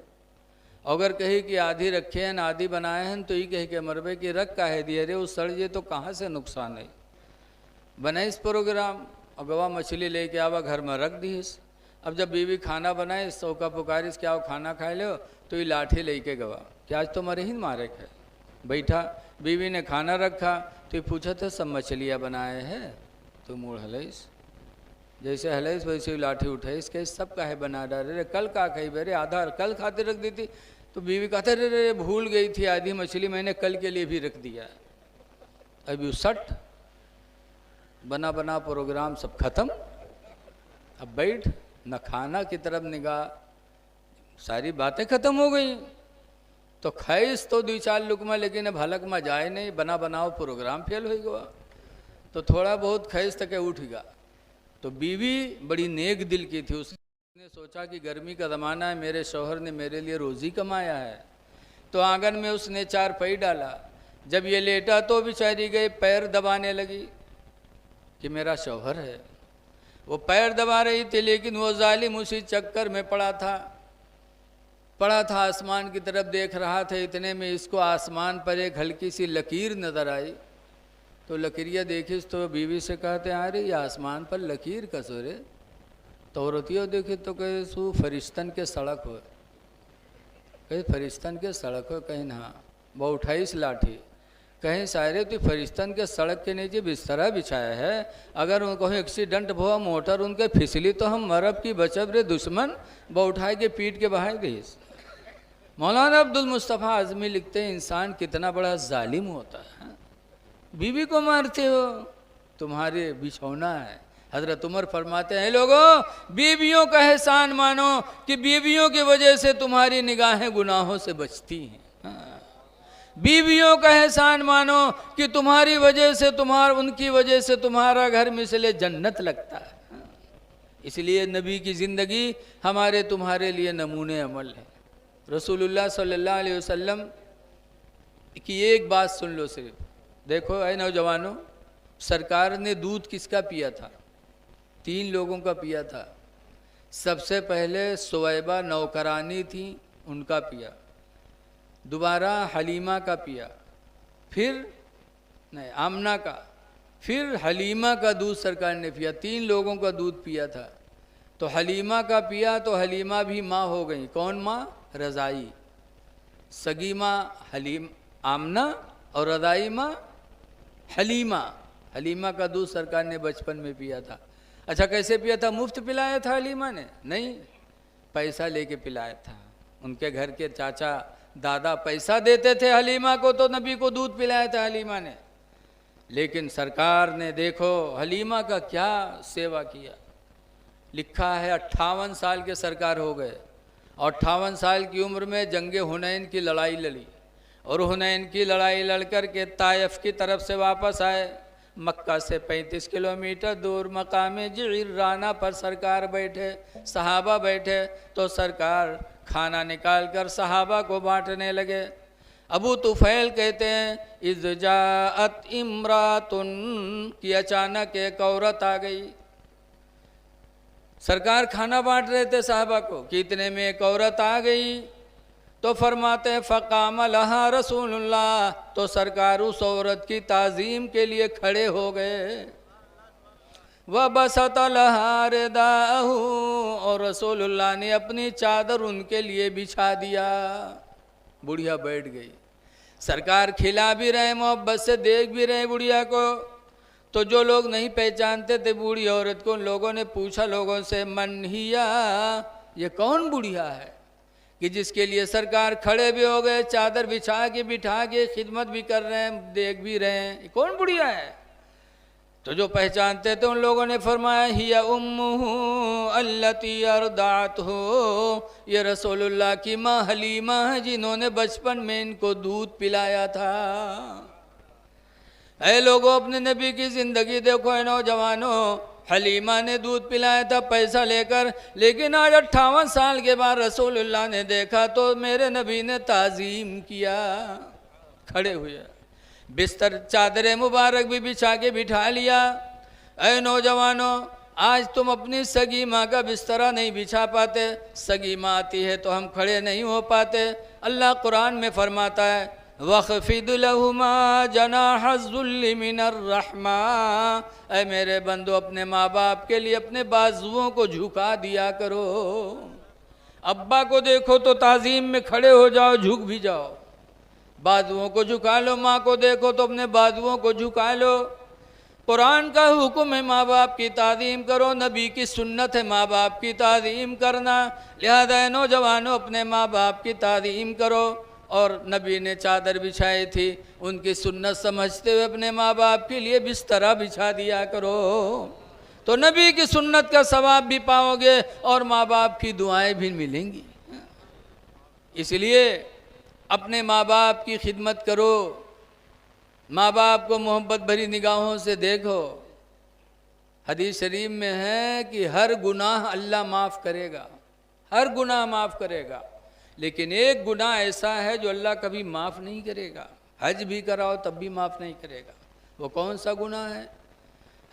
अगर कही कि आधी रखे हैं आधी बनाए हैं तो ये कह के मरबे कि रख काहे दिए रे, उस सड़ जे तो कहाँ से नुकसान है। बने इस प्रोग्राम और गवा मछली लेके आवा घर में रख दी। अब जब बीवी खाना बनाए सौका पुकारिस क्या खाना खाए लो, तो ये लाठी लेके गवा कि आज तो मरे ही मारे खे। बैठा बीवी ने खाना रखा तो ये पूछा था सब मछलियाँ बनाए हैं, तो मूड हलईस, जैसे हलईस वैसे ही लाठी उठाईस के सब काहे बना डाले रे, कल का कही बेरे आधा कल खाते रख दी थी। तो बीवी कहते रे रे भूल गई थी, आधी मछली मैंने कल के लिए भी रख दिया। अभी सट बना बना प्रोग्राम सब खत्म। अब बैठ न खाना की तरफ निगाह, सारी बातें खत्म हो गई। तो खैस तो 2-4 लुकमा, लेकिन अब हलक में जाए नहीं, बना बनाओ प्रोग्राम फेल हो गया। तो थोड़ा बहुत खैस तक उठ गया। तो बीवी बड़ी नेक दिल की थी, उस ने सोचा कि गर्मी का ज़माना है, मेरे शौहर ने मेरे लिए रोज़ी कमाया है, तो आंगन में उसने चारपाई डाला। जब ये लेटा तो बेचारी गई पैर दबाने लगी कि मेरा शौहर है। वो पैर दबा रही थी, लेकिन वो जालिम उसी चक्कर में पड़ा था, आसमान की तरफ देख रहा था। इतने में इसको आसमान पर एक हल्की सी लकीर नज़र आई। तो लकीरिया देखी तो बीवी से कहते हैं, अरे ये आसमान पर लकीर कसो रे। तो औरतियों देखी तो कहे सु फरिश्तन के सड़क हो, कहीं फरिश्तन के सड़क हो, कहीं ना वो 28 लाठी, कहीं सारे तो फरिश्तन के सड़क के नीचे बिस्तरा बिछाया है। अगर उनको एक्सीडेंट हुआ, मोटर उनके फिसली तो हम मरब की बचब रे दुश्मन, वो उठाए के पीट के बहाए गई। मौलाना अब्दुल मुस्तफ़ा आज़मी लिखते हैं, इंसान कितना बड़ा जालिम होता है। बीवी को मारते हो, तुम्हारे बिछौना है। हजरत उमर फरमाते हैं, लोगों बीवियों का एहसान मानो कि बीवियों की वजह से तुम्हारी निगाहें गुनाहों से बचती हैं। बीवियों का एहसान मानो कि तुम्हारी वजह से उनकी वजह से तुम्हारा घर मिसले जन्नत लगता है। इसलिए नबी की ज़िंदगी हमारे तुम्हारे लिए नमूने अमल है। रसूलुल्लाह सल्लल्लाहु अलैहि वसल्लम की एक बात सुन लो सिर्फ, देखो ऐ नौजवानों, सरकार ने दूध किसका पिया था? 3 लोगों का पिया था। सबसे पहले सुवैबा नौकरानी थी, उनका पिया। दोबारा हलीमा का पिया, फिर नहीं आमना का, फिर हलीमा का दूध सरकार ने पिया। 3 लोगों का दूध पिया था। तो हलीमा का पिया तो हलीमा भी माँ हो गई। कौन माँ? रज़ाई। सगी माँ आमना और रज़ाई माँ हलीमा। हलीमा का दूध सरकार ने बचपन में पिया था। अच्छा, कैसे पिया था? मुफ्त पिलाया था हलीमा ने? नहीं, पैसा लेके पिलाया था। उनके घर के चाचा दादा पैसा देते थे हलीमा को, तो नबी को दूध पिलाया था हलीमा ने। लेकिन सरकार ने देखो हलीमा का क्या सेवा किया। लिखा है 58 साल के सरकार हो गए और 58 साल की उम्र में जंगे हुनैन की लड़ाई लड़ी, और हुनैन की लड़ाई लड़कर के ताइफ की तरफ से वापस आए। मक्का से 35 किलोमीटर दूर मकामे जिराना पर सरकार बैठे, सहाबा बैठे, तो सरकार खाना निकाल कर सहाबा को बांटने लगे। अबू तुफैल कहते हैं, इज़्जाअत इम्रातुन कि अचानक एक औरत आ गई। सरकार खाना बांट रहे थे सहाबा को कि इतने में एक औरत आ गई। तो फरमाते हैं फ़क़ाम लहा रसूलुल्लाह, तो सरकार उस औरत की ताज़ीम के लिए खड़े हो गए। व बसत लहा रिदाहु, और रसूलुल्लाह ने अपनी चादर उनके लिए बिछा दिया। बुढ़िया बैठ गई। सरकार खिला भी रहे, मोहब्बत से देख भी रहे बुढ़िया को। तो जो लोग नहीं पहचानते थे बूढ़ी औरत को, उन लोगों ने पूछा लोगों से, मन हिया, ये कौन बुढ़िया है कि जिसके लिए सरकार खड़े भी हो गए, चादर बिछा के बिठा के खिदमत भी कर रहे हैं, देख भी रहे हैं, कौन बुढ़िया है? तो जो पहचानते थे उन लोगों ने फरमाया, हिया उम्मुहु अल्लती अर्दातहु, ये रसूलुल्लाह की माँ हलीमा है जिन्होंने बचपन में इनको दूध पिलाया था। ऐ लोगों, अपने नबी की ज़िंदगी देखो। है नौजवानों, हलीमा ने दूध पिलाया था पैसा लेकर, लेकिन आज 58 साल के बाद रसूलुल्लाह ने देखा तो मेरे नबी ने ताज़ीम किया, खड़े हुए, बिस्तर चादर मुबारक भी बिछा के बिठा लिया। ऐ नौजवानों, आज तुम अपनी सगी माँ का बिस्तरा नहीं बिछा पाते, सगी माँ आती है तो हम खड़े नहीं हो पाते। अल्लाह कुरान में फरमाता है, वख़फ़िद लहुमा जनाहज़ुल्लि मिनर रहमा, ऐ मेरे बंदो अपने माँ बाप के लिए अपने बाजुओं को झुका दिया करो। अब्बा को देखो तो ताज़ीम में खड़े हो जाओ, झुक भी जाओ, बाजुओं को झुका लो। माँ को देखो तो अपने बाजुओं को झुका लो। कुरान का हुक्म है माँ बाप की ताज़ीम करो, नबी की सुन्नत है माँ बाप की ताज़ीम करना। लिहाजा नौजवानों, अपने माँ बाप की ताज़ीम करो। और नबी ने चादर बिछाई थी, उनकी सुन्नत समझते हुए अपने माँ बाप के लिए बिस्तरा बिछा दिया करो, तो नबी की सुन्नत का सवाब भी पाओगे और माँ बाप की दुआएं भी मिलेंगी। इसलिए अपने माँ बाप की खिदमत करो, माँ बाप को मोहब्बत भरी निगाहों से देखो। हदीस शरीफ में है कि हर गुनाह अल्लाह माफ़ करेगा, हर गुनाह माफ़ करेगा, लेकिन एक गुनाह ऐसा है जो अल्लाह कभी माफ़ नहीं करेगा। हज भी कराओ तब भी माफ़ नहीं करेगा। वो कौन सा गुनाह है?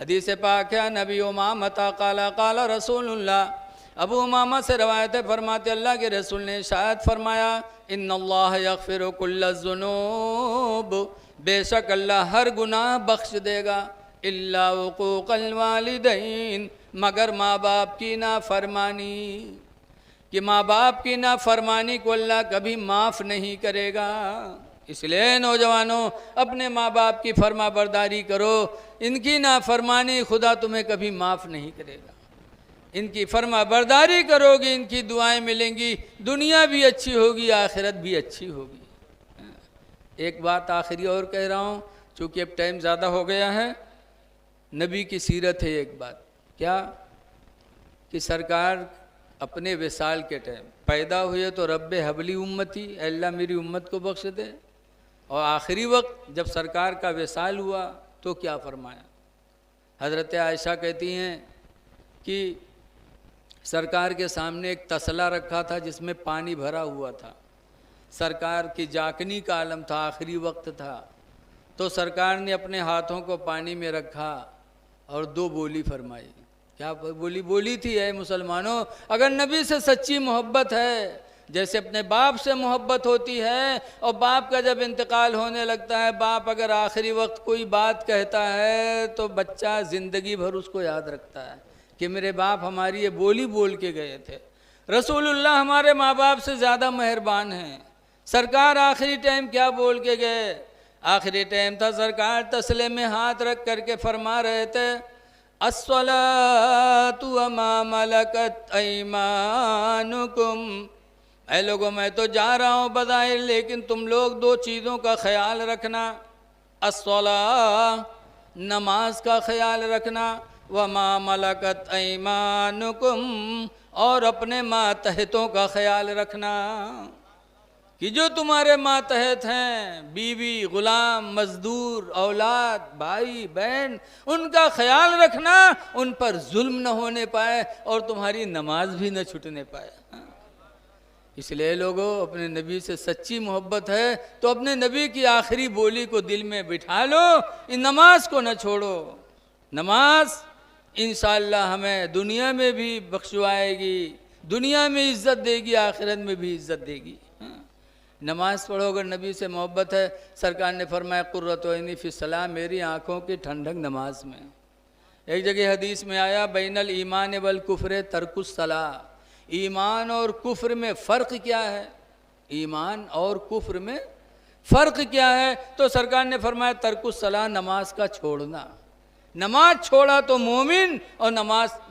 हदीस पाक है, नबी उमामता काला काला रसूलुल्लाह, अबू उमामा से रवायत है, फरमाते अल्लाह के रसूल ने शायद फरमाया, इन्नल्लाह यग़फ़िरु कुल्ल ज़ुनूब, बेशक अल्लाह हर गुनाह बख्श देगा, इल्ला उक़ूक़ल वालिदैन, मगर माँ बाप की नाफरमानी, कि माँ बाप की नाफरमानी को अल्लाह कभी माफ़ नहीं करेगा। इसलिए नौजवानों, अपने माँ बाप की फर्मा बरदारी करो, इनकी नाफरमानी खुदा तुम्हें कभी माफ़ नहीं करेगा। इनकी फर्मा बरदारी करोगे, इनकी दुआएं मिलेंगी, दुनिया भी अच्छी होगी, आखिरत भी अच्छी होगी। एक बात आखिरी और कह रहा हूँ, चूँकि अब टाइम ज़्यादा हो गया है। नबी की सीरत है एक बात, क्या कि सरकार अपने विसाल के टाइम पैदा हुए तो रब्बे हबली उम्मती, अल्लाह मेरी उम्मत को बख्श दे, और आखिरी वक्त जब सरकार का विसाल हुआ तो क्या फरमाया? हज़रत आयशा कहती हैं कि सरकार के सामने एक तसला रखा था जिसमें पानी भरा हुआ था, सरकार की जाकनी का आलम था, आखिरी वक्त था, तो सरकार ने अपने हाथों को पानी में रखा और दो बोली फरमाई। क्या बोली बोली थी? है मुसलमानों, अगर नबी से सच्ची मोहब्बत है, जैसे अपने बाप से मोहब्बत होती है, और बाप का जब इंतकाल होने लगता है, बाप अगर आखिरी वक्त कोई बात कहता है तो बच्चा ज़िंदगी भर उसको याद रखता है कि मेरे बाप हमारी ये बोली बोल के गए थे। रसूलुल्लाह हमारे माँ बाप से ज़्यादा मेहरबान हैं। सरकार आखिरी टाइम क्या बोल के गए? आखिरी टाइम था, सरकार तसले में हाथ रख करके फरमा रहे थे, अस्सलातु वमा मलकत ऐमानुकुम, ऐ लोगों मैं तो जा रहा हूँ बज़ाहिर, लेकिन तुम लोग दो चीज़ों का ख्याल रखना, अस्सला नमाज का ख्याल रखना, वमा मलकत ऐमानुकुम और अपने मातहतों का ख्याल रखना, कि जो तुम्हारे मातहत हैं, बीवी, गुलाम, मजदूर, औलाद, भाई बहन, उनका ख्याल रखना, उन पर जुल्म न होने पाए और तुम्हारी नमाज भी न छूटने पाए। इसलिए लोगों, अपने नबी से सच्ची मोहब्बत है तो अपने नबी की आखिरी बोली को दिल में बिठा लो, इन नमाज को न छोड़ो। नमाज इंशाअल्लाह हमें दुनिया में भी बख्शवाएगी, दुनिया में इज्जत देगी, आखिरत में भी इज्जत देगी। नमाज पढ़ो अगर नबी से मोहब्बत है। सरकार ने फरमाया कुर्रतु ऐनी फी सलाह, मेरी आँखों की ठंडक नमाज में। एक जगह हदीस में आया, बैनल ईमान वल कुफ्र तर्कुस सलाह, ईमान और कुफ्र में फ़र्क क्या है? ईमान और कुफ्र में फ़र्क क्या है? तो सरकार ने फरमाया तर्कुस सलाह, नमाज का छोड़ना। नमाज छोड़ा तो मोमिन, और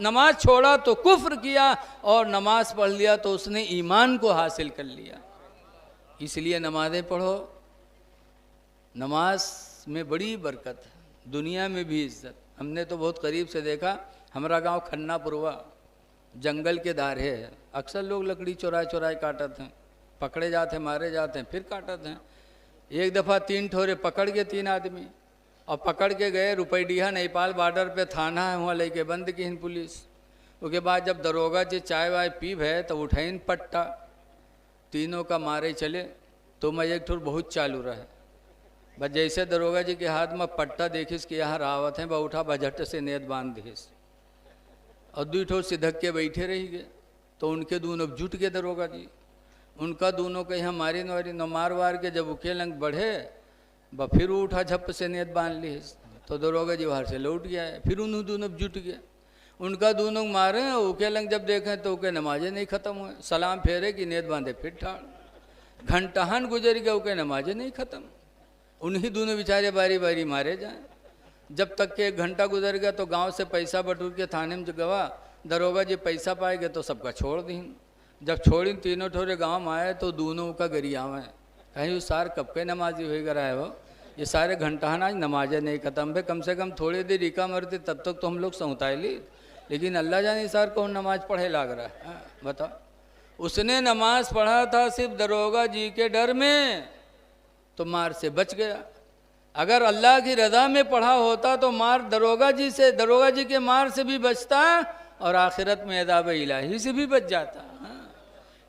नमाज छोड़ा तो कुफ्र किया, और नमाज पढ़ लिया तो उसने ईमान को हासिल कर लिया। इसलिए नमाज़ें पढ़ो, नमाज में बड़ी बरकत है, दुनिया में भी इज्जत। हमने तो बहुत करीब से देखा, हमारा गांव खन्नापुरवा जंगल के दारे है, अक्सर लोग लकड़ी चुराए चुराए काटते हैं, पकड़े जाते हैं, मारे जाते हैं, फिर काटते हैं। एक दफ़ा 3 ठोरे पकड़ के 3 आदमी, और पकड़ के गए रुपईडीहा नेपाल बॉर्डर पे थाना है, वहाँ लेके बंद की पुलिस। उसके बाद जब दरोगा जी चाय वाय पीब है तो उठाइन पट्टा, तीनों का मारे चले। तो मैं एक ठोर बहुत चालू रहे, बस जैसे दरोगा जी के हाथ में पट्टा देखिस कि यहाँ रावत है, वह उठा बजट से नेत बांध दिस, और 2 ठोर सिधक के बैठे रही गए। तो उनके दोनों जुट गए दरोगा जी, उनका दोनों के यहाँ मारी नवारी न मार वार के जब उके लंग बढ़े, ब फिर उठा झप से नेत बांध ली। तो दरोगा जी बाहर से लौट गया है, फिर उन्होंने दोनों जुट गया, उनका दोनों मारे, उके लंग जब देखें तो उके नमाजें नहीं ख़त्म हुए, सलाम फेरे कि नेत बांधे फिर ठाड़, घंटाहन गुजर गया, उके नमाजें नहीं ख़त्म। उन्हीं दोनों बेचारे बारी बारी मारे जाएं। जब तक के 1 घंटा गुजर गया तो गांव से पैसा बटूर के थाने में गवा, दरोगा जी पैसा पाएंगे तो सबका छोड़ दी। जब छोड़ी तीनों ठोरे गांव में आए तो दोनों का गरियावा है, कहीं वो सार कब के नमाजी हो गया है, वो ये सारे घंटाहन आज नमाजें नहीं ख़त्म भाई, कम से कम थोड़ी देर इका मरते तब तक तो हम लोग सौताए ली, लेकिन अल्लाह जाने सार कौन नमाज पढ़े लाग रहा है। बताओ, उसने नमाज पढ़ा था सिर्फ दरोगा जी के डर में, तो मार से बच गया। अगर अल्लाह की रज़ा में पढ़ा होता तो मार दरोगा जी के मार से भी बचता और आखिरत में अज़ाब इलाही से भी बच जाता।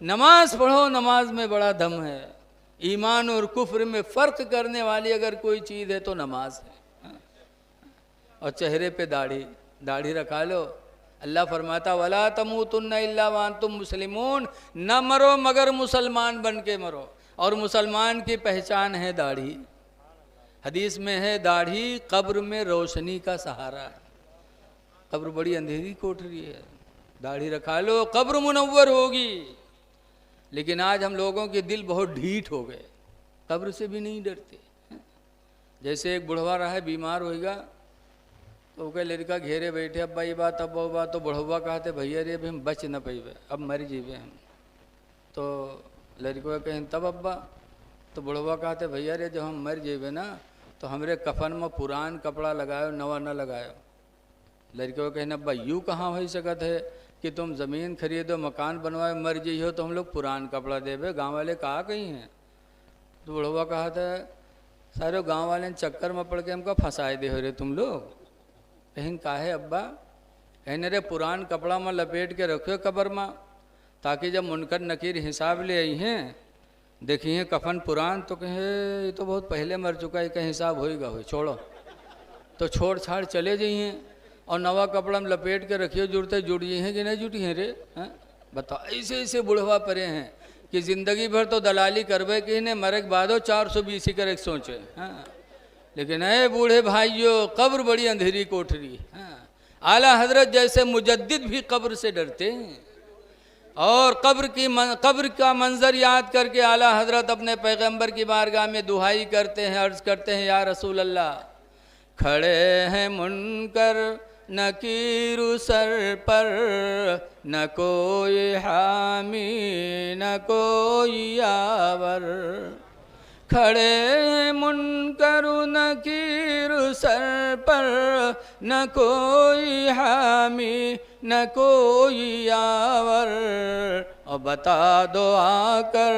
नमाज पढ़ो, नमाज में बड़ा दम है। ईमान और कुफ्र में फ़र्क करने वाली अगर कोई चीज़ है तो नमाज है। और चेहरे पे दाढ़ी रखा लो। अल्लाह फरमाता वला तमूतुन्ना इल्ला व अंतुम मुस्लिमून, न मरो मगर मुसलमान बन के मरो। और मुसलमान की पहचान है दाढ़ी। हदीस में है दाढ़ी कब्र में रोशनी का सहारा है। कब्र बड़ी अंधेरी कोठरी है, दाढ़ी रखा लो, कब्र मुनव्वर होगी। लेकिन आज हम लोगों के दिल बहुत ढीठ हो गए, कब्र से भी नहीं डरते। जैसे एक बुढ़वा रहा है, बीमार होएगा तो कह लड़का घेरे बैठे, अब्बा ये बात अब वो बात, तो बुढ़वा कहते भैया रे अभी हम बच न पैबे, अब मर जीवे हम। तो लड़का कहें तब अब्बा, तो बुढ़वा कहते भैया रे जब हम मर जेबे ना तो हमरे कफन में पुरान कपड़ा लगायो, नवा न लगायो। लड़के कहने अब्बा यूँ कहाँ हो सकत है कि तुम ज़मीन खरीदो, मकान बनवाए, मर जइहो तो हम लोग पुरान कपड़ा देवे, गांव वाले कहा कहीं हैं। तो बुढ़वा कहा था सारे गांव वाले चक्कर में पड़ के हमको फंसाए दे हो रे तुम लोग। कहीं काहे अब्बा, कहने रे पुरान कपड़ा में लपेट के रखो कब्र में, ताकि जब मुनकर नकीर हिसाब ले आई हैं देखिए कफन पुरान तो कहे ये तो बहुत पहले मर चुका है, कहीं हिसाब होएगा हो, छोड़ो। तो छोड़ छाड़ चले जाइए और नवा कपड़ा में लपेट के रखिए, जुड़ते जुड़ गई हैं कि नहीं जुटी हैं रे। हैं बताओ, ऐसे ऐसे बुढ़वा परे हैं कि ज़िंदगी भर तो दलाली करवे कि इन्हें मरे के बाद 420 कर एक सोचे। हाँ लेकिन अरे बूढ़े भाइयों, कब्र बड़ी अंधेरी कोठरी। हाँ आला हजरत जैसे मुजद्दिद भी कब्र से डरते हैं। और कब्र का मंजर याद करके आला हजरत अपने पैगंबर की बारगाह में दुहाई करते हैं, अर्ज़ करते हैं या रसूल अल्लाह, खड़े हैं मुनकर नकीर सर पर, न कोई हामी न कोई यावर। खड़े हैं मुनकर नकीर सर पर, न कोई हामी न कोई यावर। और बता दो आकर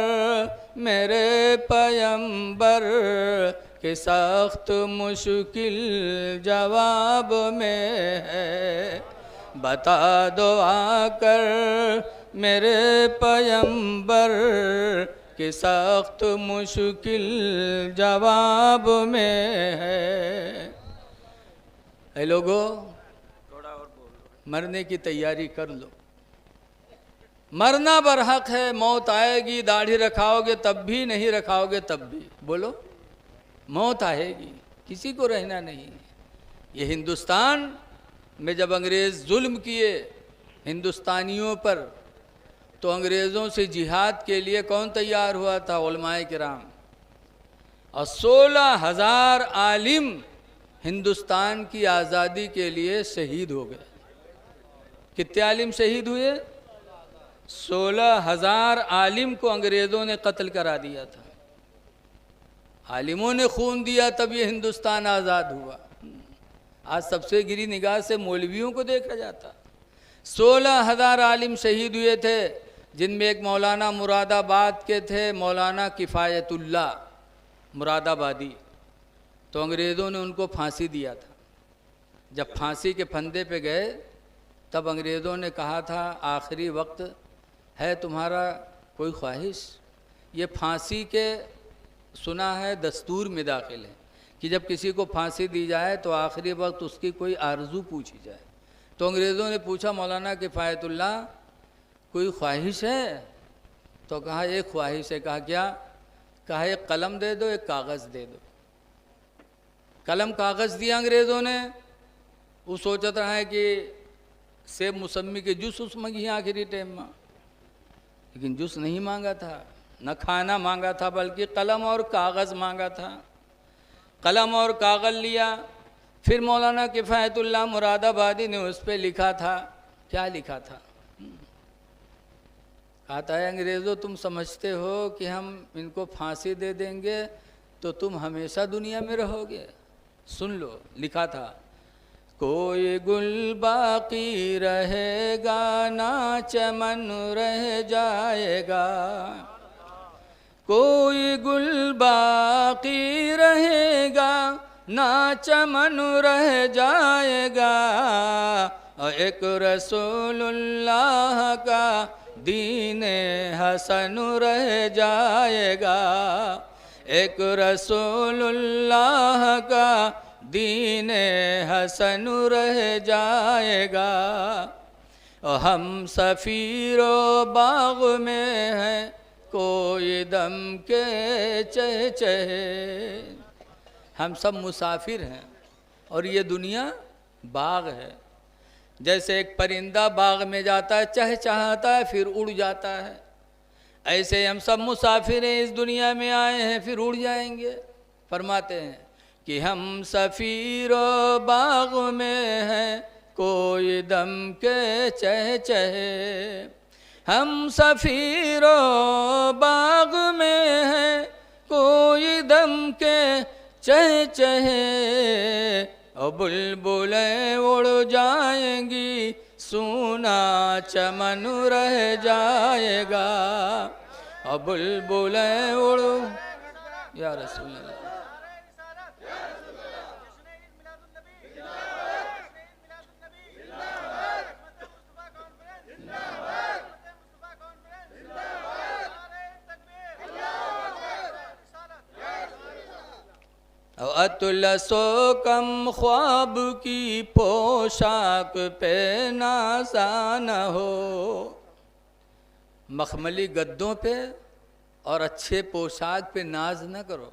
मेरे पैगंबर कि सख्त मुश्किल जवाब में है। बता दो आकर मेरे पैगंबर कि सख्त मुश्किल जवाब में है। लोगों थोड़ा और बोलो, मरने की तैयारी कर लो। मरना बरहक है, मौत आएगी, दाढ़ी रखाओगे तब भी, नहीं रखाओगे तब भी। बोलो मौत आएगी, किसी को रहना नहीं। ये हिंदुस्तान में जब अंग्रेज़ जुल्म किए हिंदुस्तानियों पर, तो अंग्रेज़ों से जिहाद के लिए कौन तैयार हुआ था? उलमाए किराम। और 16,000 आलिम हिंदुस्तान की आज़ादी के लिए शहीद हो गए। कितने आलिम शहीद हुए? 16,000 आलिम को अंग्रेज़ों ने कत्ल करा दिया था। आलिमों ने खून दिया तब ये हिंदुस्तान आज़ाद हुआ। आज सबसे गिरी निगाह से मौलवियों को देखा जाता। 16,000 आलिम शहीद हुए थे, जिनमें एक मौलाना मुरादाबाद के थे, मौलाना किफ़ायतुल्लाह मुरादाबादी। तो अंग्रेज़ों ने उनको फांसी दिया था। जब फांसी के फंदे पे गए तब अंग्रेज़ों ने कहा था आखिरी वक्त है तुम्हारा कोई ख्वाहिश? ये फांसी के सुना है दस्तूर में दाखिल है कि जब किसी को फांसी दी जाए तो आखिरी वक्त उसकी कोई आरज़ू पूछी जाए। तो अंग्रेज़ों ने पूछा मौलाना किफ़ायतुल्लाह कोई ख्वाहिश है? तो कहा एक ख्वाहिश है। कहा क्या? कहा एक कलम दे दो, एक कागज़ दे दो। कलम कागज़ दिया अंग्रेज़ों ने। वो सोचत रहा है कि सेब मौसमी के जूस उस मंगी आखिरी टाइम में, लेकिन जूस नहीं मांगा था, न खाना मांगा था, बल्कि कलम और कागज़ मांगा था। कलम और कागज़ लिया। फिर मौलाना किफ़ायतुल्लाह मुरादाबादी ने उस पर लिखा था। क्या लिखा था? कहता है अंग्रेज़ों तुम समझते हो कि हम इनको फांसी दे देंगे तो तुम हमेशा दुनिया में रहोगे? सुन लो, लिखा था कोई गुल बाकी रहेगा ना चमन रह जाएगा, कोई गुल बाकी रहेगा, ना चमन रह जाएगा। और एक रसूलुल्लाह का दीने हसन रह जाएगा। एक रसूलुल्लाह का दीने हसन रह जाएगा। और हम सफ़ीरो बाग में हैं, कोई दम के चहचहे। हम सब मुसाफिर हैं और ये दुनिया बाग है। जैसे एक परिंदा बाग में जाता है, चहचहाता है, फिर उड़ जाता है, ऐसे हम सब मुसाफिर हैं, इस दुनिया में आए हैं, फिर उड़ जाएंगे। फरमाते हैं कि हम सफ़ीरो बाग में हैं, कोई दम के चहचहे। हम सफ़ीरो बाग में हैं, कोई दम के चहचहे। और बुलबुलें उड़ जाएंगी, सूना चमन रह जाएगा। और बुलबुलें उड़, या रसूल अल्लाह। अतुलसो कम ख्वाब की पोशाक पे नाज़ा न हो। मखमली गद्दों पे और अच्छे पोशाक पे नाज न करो।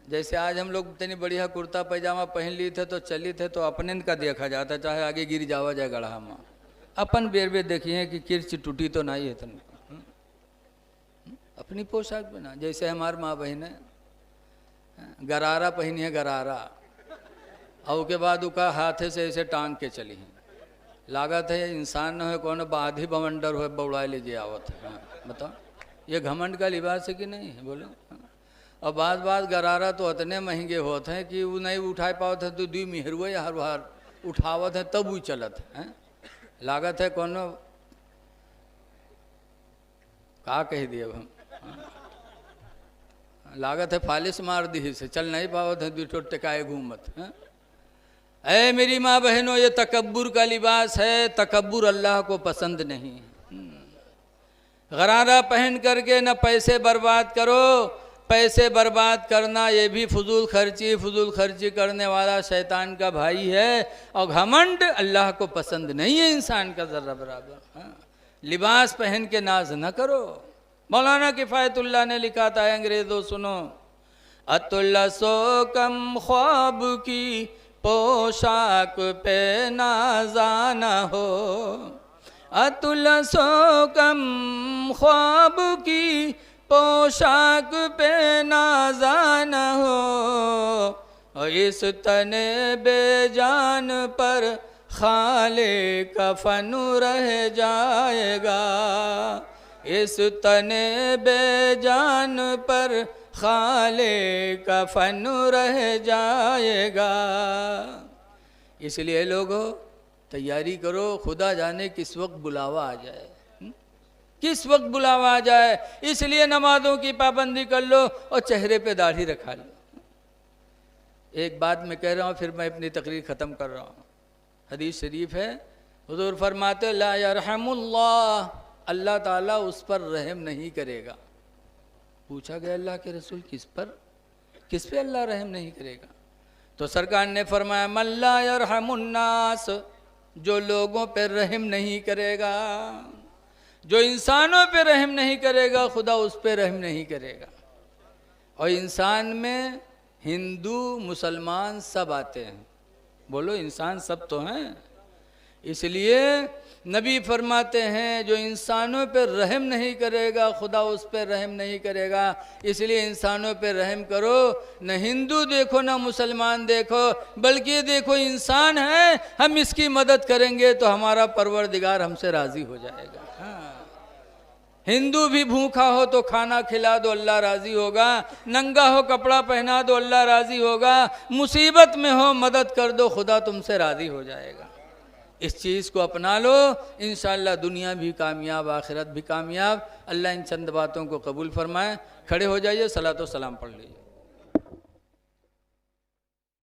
जैसे आज हम लोग इतनी बढ़िया कुर्ता पैजामा पहन लिए थे तो चली थे, तो अपने का देखा जाता, चाहे आगे गिर जावा जाए गढ़ा में, अपन बेरबे देखिए कि किर्च टूटी तो नहीं है तन अपनी पोशाक पे ना। जैसे हमार माँ बहन है, गरारा पहनी है, गरारा, और उसके बाद उसका हाथे से ऐसे टांग के चली है। लागत है इंसान न हो, कौन बाधी बवंडर हो बउड़ा लीजिए आवत है। बताओ ये घमंड का लिबास है कि नहीं है, बोलो। और बात बात गरारा तो इतने महंगे होते हैं कि वो नहीं उठा पावत है, तो दी मिहरुआ या हर बार उठावत है तब वो चलत है। लागत है कौन का कह दिए हम, लागत है फालिश मार दी से चल नहीं पावत है, दो ठो टिकाए घूमत है। ऐ मेरी माँ बहनों, ये तकब्बुर का लिबास है, तकब्बुर अल्लाह को पसंद नहीं। गरारा पहन करके न पैसे बर्बाद करो। पैसे बर्बाद करना ये भी फजूल खर्ची करने वाला शैतान का भाई है। और घमंड अल्लाह को पसंद नहीं है इंसान का जर्रा बराबर। लिबास पहन के नाज न करो। मौलाना किफ़ायतुल्लाह ने लिखा था, अंग्रेज़ों सुनो, अतुल्लसो कम ख्वाब की पोशाक पे नाज़ा न हो। अतुल्लसो कम ख्वाब की पोशाक पे नाज़ा न हो। इस तने बेजान पर खाले कफन रह जाएगा। इस तने बेजान पर खाले कफन रह जाएगा। इसलिए लोगों तैयारी करो, खुदा जाने किस वक्त बुलावा आ जाए, किस वक्त बुलावा आ जाए। इसलिए नमाजों की पाबंदी कर लो और चेहरे पे दाढ़ी रखा लो। एक बात मैं कह रहा हूँ, फिर मैं अपनी तकरीर ख़त्म कर रहा हूँ। हदीस शरीफ है, हुजूर फरमाते ला यरहमुल्लाह, अल्लाह ताला उस पर रहम नहीं करेगा। पूछा गया अल्लाह के रसूल किस पर, किस पे अल्लाह रहम नहीं करेगा? तो सरकार ने फरमाया मल्ला यरहमुन्नास, जो लोगों पे रहम नहीं करेगा, जो इंसानों पे रहम नहीं करेगा, खुदा उस पे रहम नहीं करेगा। और इंसान में हिंदू मुसलमान सब आते हैं, बोलो इंसान सब तो हैं। इसलिए नबी फरमाते हैं जो इंसानों पर रहम नहीं करेगा, खुदा उस पर रहम नहीं करेगा। इसलिए इंसानों पर रहम करो, न हिंदू देखो न मुसलमान देखो, बल्कि देखो इंसान है, हम इसकी मदद करेंगे तो हमारा परवरदिगार हमसे राज़ी हो जाएगा। हाँ, हिंदू भी भूखा हो तो खाना खिला दो, अल्लाह राज़ी होगा। नंगा हो कपड़ा पहना दो, अल्लाह राज़ी होगा। मुसीबत में हो मदद कर दो, खुदा तुमसे राज़ी हो जाएगा। इस चीज़ को अपना लो, इंशाअल्लाह दुनिया भी कामयाब, आखिरत भी कामयाब। अल्लाह इन चंद बातों को कबूल फरमाए। खड़े हो जाइए, सलातो सलाम पढ़ लीजिए।